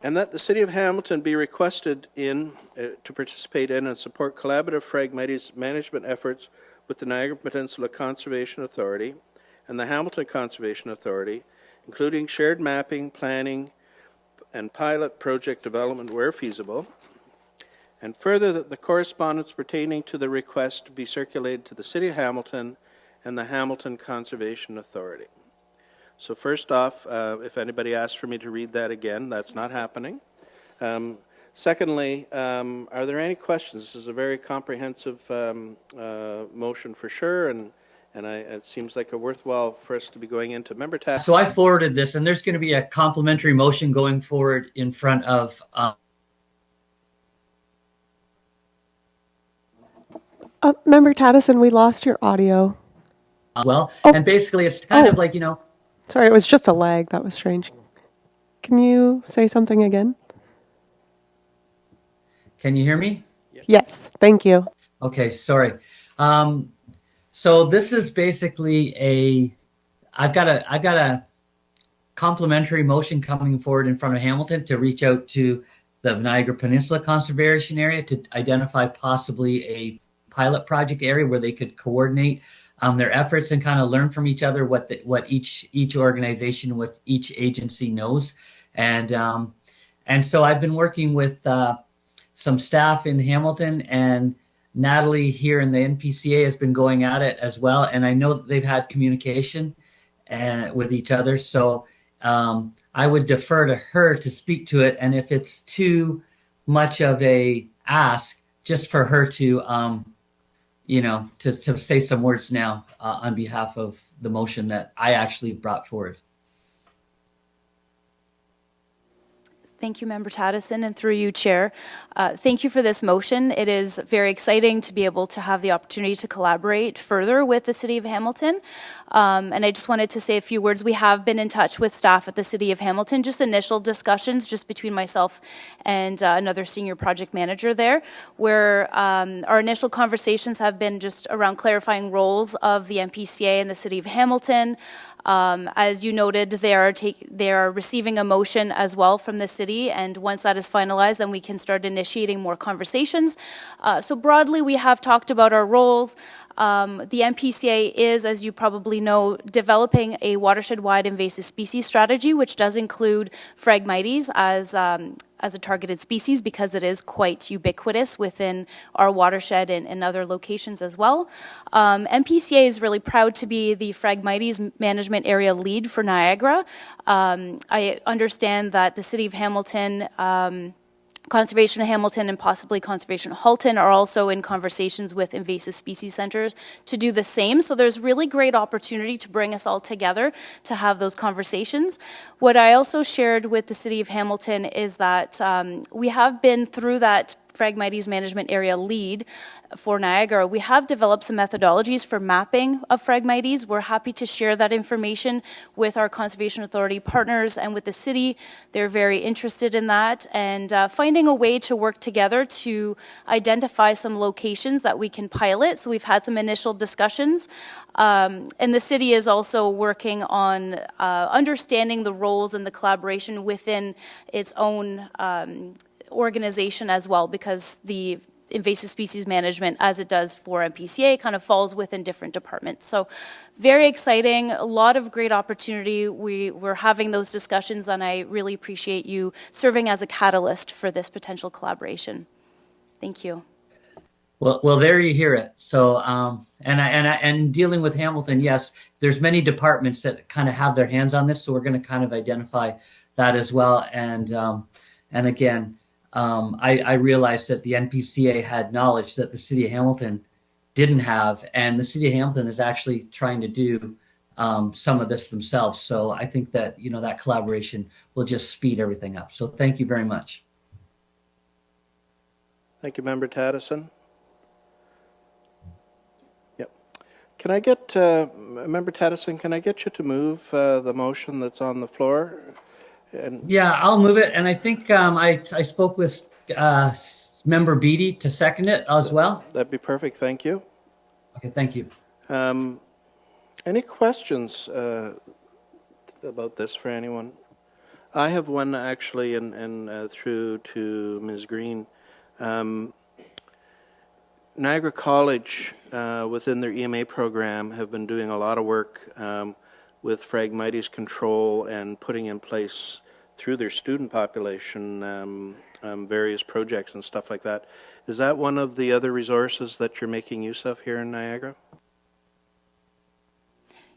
And that the City of Hamilton be requested to participate in and support collaborative Phragmites management efforts with the Niagara Peninsula Conservation Authority and the Hamilton Conservation Authority, including shared mapping, planning, and pilot project development where feasible. And further, that the correspondence pertaining to the request be circulated to the City of Hamilton and the Hamilton Conservation Authority. So first off, if anybody asks for me to read that again, that's not happening. Secondly, are there any questions? This is a very comprehensive motion for sure, and it seems like a worthwhile for us to be going into member task.
So I forwarded this, and there's going to be a complementary motion going forward in front of.
Member Taddison, we lost your audio.
And basically, it's kind of like,
Sorry, it was just a lag. That was strange. Can you say something again?
Can you hear me?
Yes, thank you.
Okay, sorry. So this is basically I've got a complementary motion coming forward in front of Hamilton to reach out to the Niagara Peninsula Conservation Area to identify possibly a pilot project area where they could coordinate their efforts and kind of learn from each other what each organization, what each agency knows. And so I've been working with some staff in Hamilton, and Natalie here in the NPCA has been going at it as well. And I know that they've had communication with each other. So I would defer to her to speak to it. And if it's too much of a ask, just for her to, to say some words now on behalf of the motion that I actually brought forward.
Thank you, Member Taddison, and through you, Chair. Thank you for this motion. It is very exciting to be able to have the opportunity to collaborate further with the City of Hamilton. And I just wanted to say a few words. We have been in touch with staff at the City of Hamilton, just initial discussions just between myself and another senior project manager there, where our initial conversations have been just around clarifying roles of the NPCA and the City of Hamilton, As you noted, they are receiving a motion as well from the city, and once that is finalized, then we can start initiating more conversations. So broadly, we have talked about our roles. The NPCA is, as you probably know, developing a watershed-wide invasive species strategy, which does include Phragmites as a targeted species because it is quite ubiquitous within our watershed and other locations as well. NPCA is really proud to be the Phragmites management area lead for Niagara. I understand that the City of Hamilton, Conservation of Hamilton and possibly Conservation of Halton are also in conversations with invasive species centers to do the same. So there's really great opportunity to bring us all together to have those conversations. What I also shared with the City of Hamilton is that we have been through that Phragmites management area lead for Niagara. We have developed some methodologies for mapping of Phragmites. We're happy to share that information with our Conservation Authority partners and with the city. They're very interested in that, and finding a way to work together to identify some locations that we can pilot. So we've had some initial discussions, and the city is also working on understanding the roles and the collaboration within its own organization as well, because the invasive species management, as it does for NPCA, kind of falls within different departments. So very exciting, a lot of great opportunity. We're having those discussions, and I really appreciate you serving as a catalyst for this potential collaboration. Thank you.
Well, there you hear it. So, and dealing with Hamilton, yes, there's many departments that kind of have their hands on this, so we're going to kind of identify that as well. And again, I realized that the NPCA had knowledge that the City of Hamilton didn't have, and the City of Hamilton is actually trying to do some of this themselves. So I think that, that collaboration will just speed everything up. So thank you very much.
Thank you, Member Taddison. Yep. Can I get, Member Taddison, can I get you to move the motion that's on the floor?
Yeah, I'll move it. And I think I spoke with Member Beatty to second it as well.
That'd be perfect. Thank you.
Okay, thank you.
Any questions about this for anyone? I have one actually, and through to Ms. Green. Niagara College, within their EMA program, have been doing a lot of work with Phragmites control and putting in place through their student population various projects and stuff like that. Is that one of the other resources that you're making use of here in Niagara?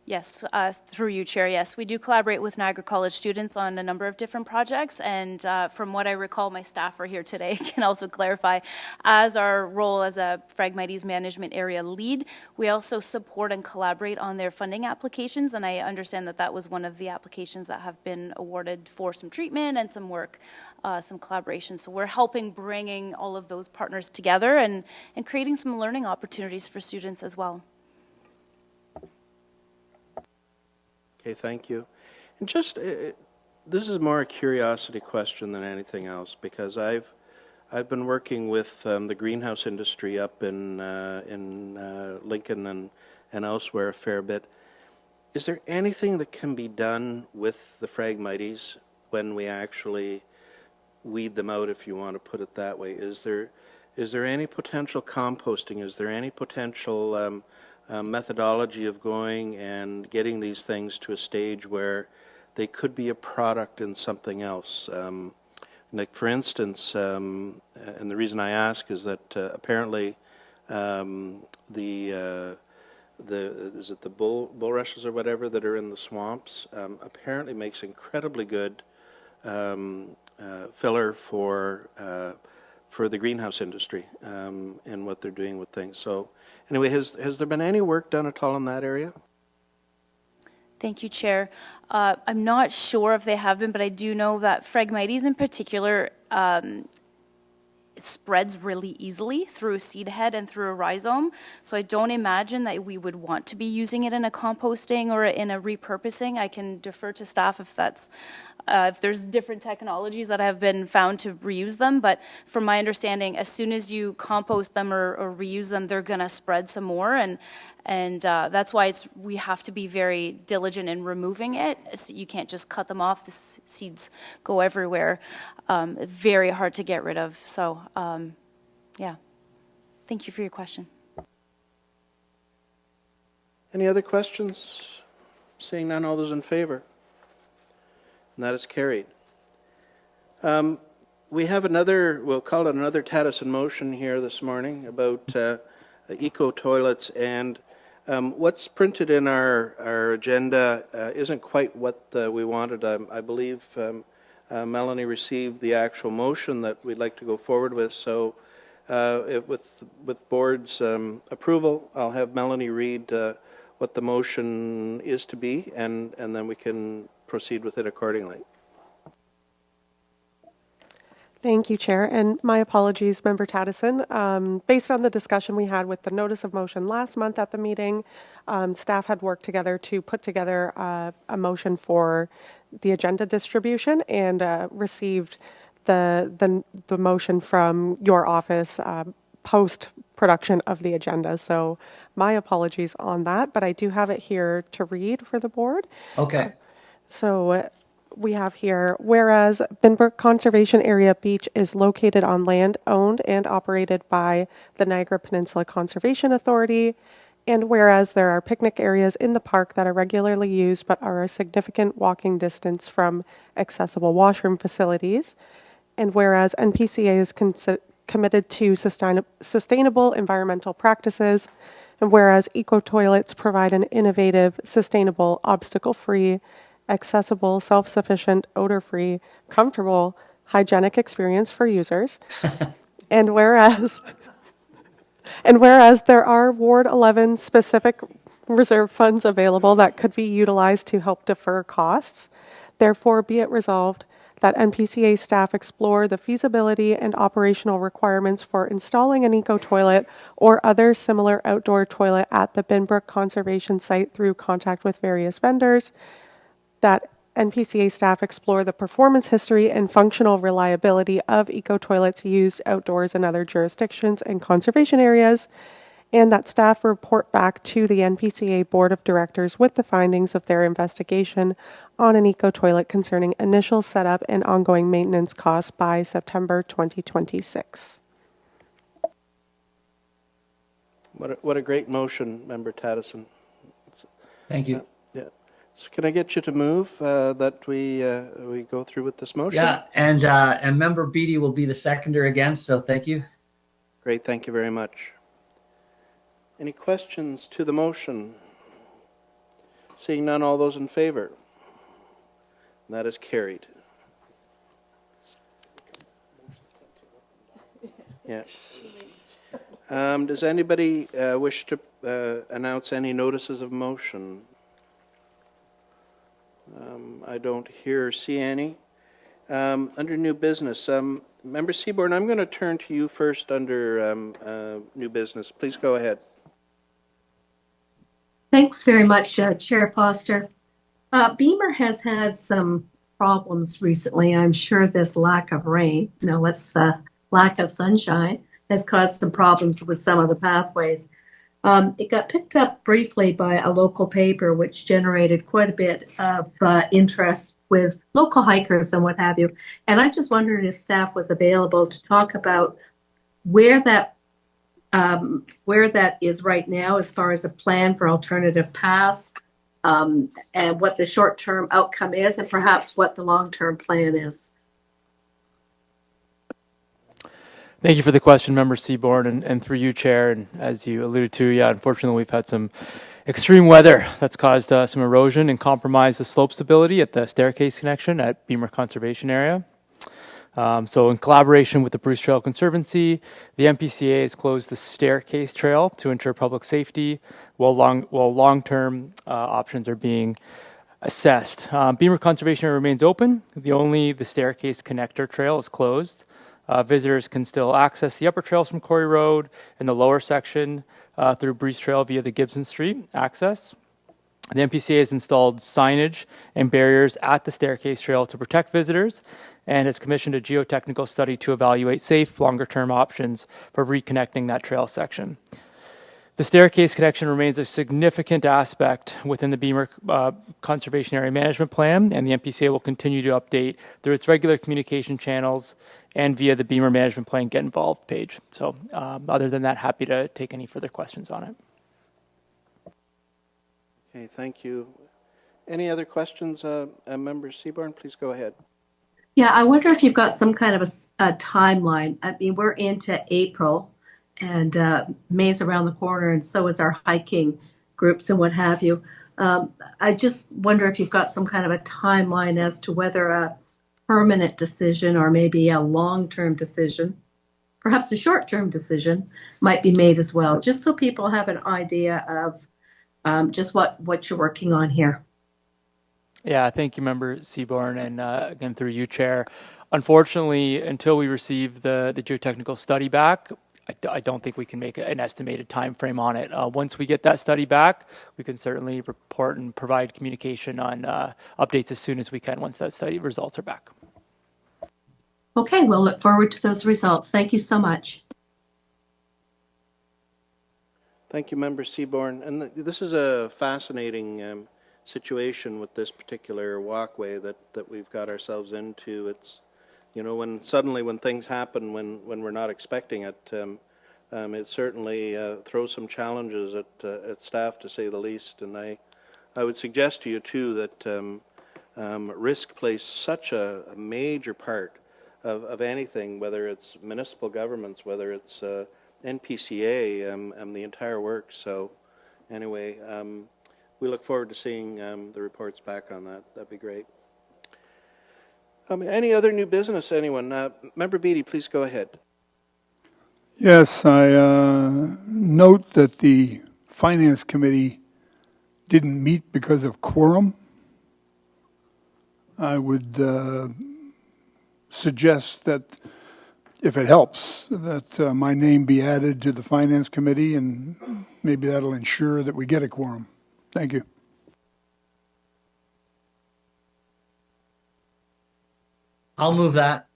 Yes, through you, Chair, yes. We do collaborate with Niagara College students on a number of different projects, and from what I recall, my staff are here today, can also clarify, as our role as a Phragmites management area lead, we also support and collaborate on their funding applications, and I understand that that was one of the applications that have been awarded for some treatment and some work, some collaboration. So we're helping bringing all of those partners together and creating some learning opportunities for students as well.
Okay, thank you. And just, this is more a curiosity question than anything else, because I've been working with the greenhouse industry up in Lincoln and elsewhere a fair bit. Is there anything that can be done with the Phragmites when we actually weed them out, if you want to put it that way? Is there any potential composting? Is there any potential methodology of going and getting these things to a stage where they could be a product in something else? Like, for instance, and the reason I ask is that apparently is it the bulrushes or whatever that are in the swamps apparently makes incredibly good filler for the greenhouse industry and what they're doing with things. So anyway, has there been any work done at all in that area?
Thank you, Chair. I'm not sure if they have been, but I do know that Phragmites in particular, it spreads really easily through a seed head and through a rhizome. So I don't imagine that we would want to be using it in a composting or in a repurposing. I can defer to staff if that's if there's different technologies that have been found to reuse them. But from my understanding, as soon as you compost them or reuse them, they're going to spread some more. And And that's why we have to be very diligent in removing it. So you can't just cut them off. The seeds go everywhere. Very hard to get rid of. So, yeah. Thank you for your question.
Any other questions? Seeing none, all those in favor? And that is carried. We have another, we'll call it another Tattison motion here this morning about eco toilets, and what's printed in our agenda isn't quite what we wanted. I believe Melanie received the actual motion that we'd like to go forward with, so with board's approval, I'll have Melanie read what the motion is to be, and then we can proceed with it accordingly.
Thank you, Chair, and my apologies, Member Tattison. Based on the discussion we had with the notice of motion last month at the meeting, staff had worked together to put together a motion for the agenda distribution, and received the motion from your office post production of the agenda. So my apologies on that, but I do have it here to read for the board.
Okay.
So we have here, whereas Binbrook Conservation Area Beach is located on land owned and operated by the Niagara Peninsula Conservation Authority, and whereas there are picnic areas in the park that are regularly used but are a significant walking distance from accessible washroom facilities, and whereas NPCA is committed to sustainable environmental practices, and whereas eco-toilets provide an innovative, sustainable, obstacle-free, accessible, self-sufficient, odor-free, comfortable, hygienic experience for users. and whereas there are Ward 11 specific reserve funds available that could be utilized to help defer costs, therefore be it resolved that NPCA staff explore the feasibility and operational requirements for installing an eco-toilet or other similar outdoor toilet at the Binbrook Conservation Site through contact with various vendors, that NPCA staff explore the performance history and functional reliability of eco-toilets used outdoors in other jurisdictions and conservation areas, and that staff report back to the NPCA Board of Directors with the findings of their investigation on an eco-toilet concerning initial setup and ongoing maintenance costs by September 2026.
What a great motion, Member Tattison.
Thank you.
Yeah. So can I get you to move that we go through with this motion?
Yeah, and Member Beatty will be the seconder again, so thank you.
Great, thank you very much. Any questions to the motion? Seeing none, all those in favor? That is carried. Yeah. Does anybody wish to announce any notices of motion? I don't hear or see any. Under new business, Member Seaborn, I'm going to turn to you first under new business. Please go ahead.
Thanks very much, Chair Foster. Beamer has had some problems recently. I'm sure this lack of rain, lack of sunshine, has caused some problems with some of the pathways. It got picked up briefly by a local paper, which generated quite a bit of interest with local hikers and what have you. And I just wondered if staff was available to talk about where that is right now as far as a plan for alternative paths, and what the short-term outcome is, and perhaps what the long-term plan is.
Thank you for the question, Member Seaborn, and through you, Chair. And as you alluded to, yeah, unfortunately, we've had some extreme weather that's caused some erosion and compromised the slope stability at the staircase connection at Beamer Conservation Area. So in collaboration with the Bruce Trail Conservancy, the NPCA has closed the staircase trail to ensure public safety while long-term options are being assessed. Beamer Conservation Area remains open. The staircase connector trail is closed. Visitors can still access the upper trails from Quarry Road and the lower section through Bruce Trail via the Gibson Street access. The NPCA has installed signage and barriers at the staircase trail to protect visitors and has commissioned a geotechnical study to evaluate safe, longer-term options for reconnecting that trail section. The staircase connection remains a significant aspect within the Beamer Conservation Area Management Plan, and the NPCA will continue to update through its regular communication channels and via the Beamer Management Plan Get Involved page. So other than that, happy to take any further questions on it.
Okay, thank you. Any other questions, Member Seaborn? Please go ahead.
Yeah, I wonder if you've got some kind of a timeline. I mean, we're into April, and May's around the corner, and so is our hiking groups and what have you. I just wonder if you've got some kind of a timeline as to whether a permanent decision or maybe a long-term decision, perhaps a short-term decision, might be made as well, just so people have an idea of just what you're working on here.
Yeah, thank you, Member Seaborn, and again, through you, Chair. Unfortunately, until we receive the geotechnical study back, I don't think we can make an estimated time frame on it. Once we get that study back, we can certainly report and provide communication on updates as soon as we can once that study results are back.
Okay, we'll look forward to those results. Thank you so much.
Thank you, Member Seaborn. And this is a fascinating situation with this particular walkway that we've got ourselves into. It's, you know, when things happen when we're not expecting it, it certainly throws some challenges at staff, to say the least. And I would suggest to you too that risk plays such a major part of anything, whether it's municipal governments, whether it's NPCA, and the entire works. So anyway, we look forward to seeing the reports back on that. That'd be great. Any other new business, anyone? Member Beattie, please go ahead.
Yes, I note that the Finance Committee didn't meet because of quorum. I would suggest that, if it helps, that my name be added to the Finance Committee, and maybe that'll ensure that we get a quorum. Thank you.
I'll move that.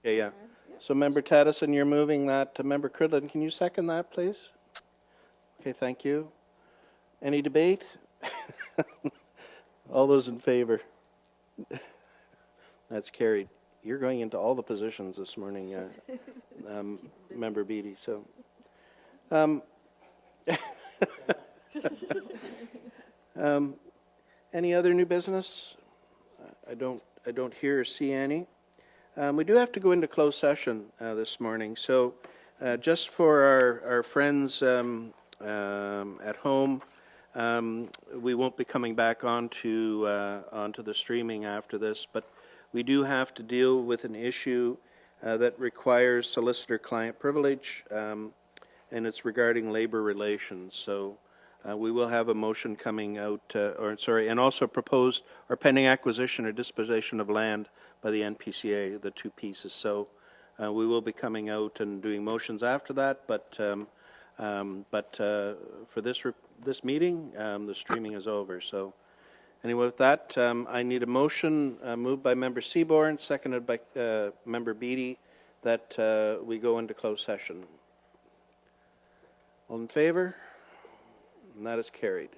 Yeah. So Member Taddison, you're moving that to Member Cridlin. Can you second that, please? Okay, thank you. Any debate? All those in favor? That's carried. You're going into all the positions this morning, Member Beattie. So, any other new business? I don't hear or see any. We do have to go into closed session this morning. So just for our friends at home, we won't be coming back onto the streaming after this, but we do have to deal with an issue that requires solicitor-client privilege, and it's regarding labor relations. So we will have a motion coming out, and also proposed or pending acquisition or disposition of land by the NPCA, the two pieces. So we will be coming out and doing motions after that, but for this meeting, the streaming is over. So anyway, with that, I need a motion moved by Member Seaborn, seconded by Member Beattie, that we go into closed session. All in favor? And that is carried.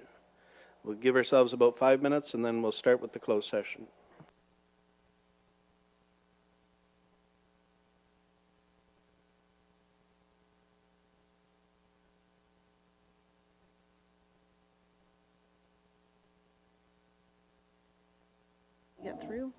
We'll give ourselves about 5 minutes, and then we'll start with the closed session.
Get through.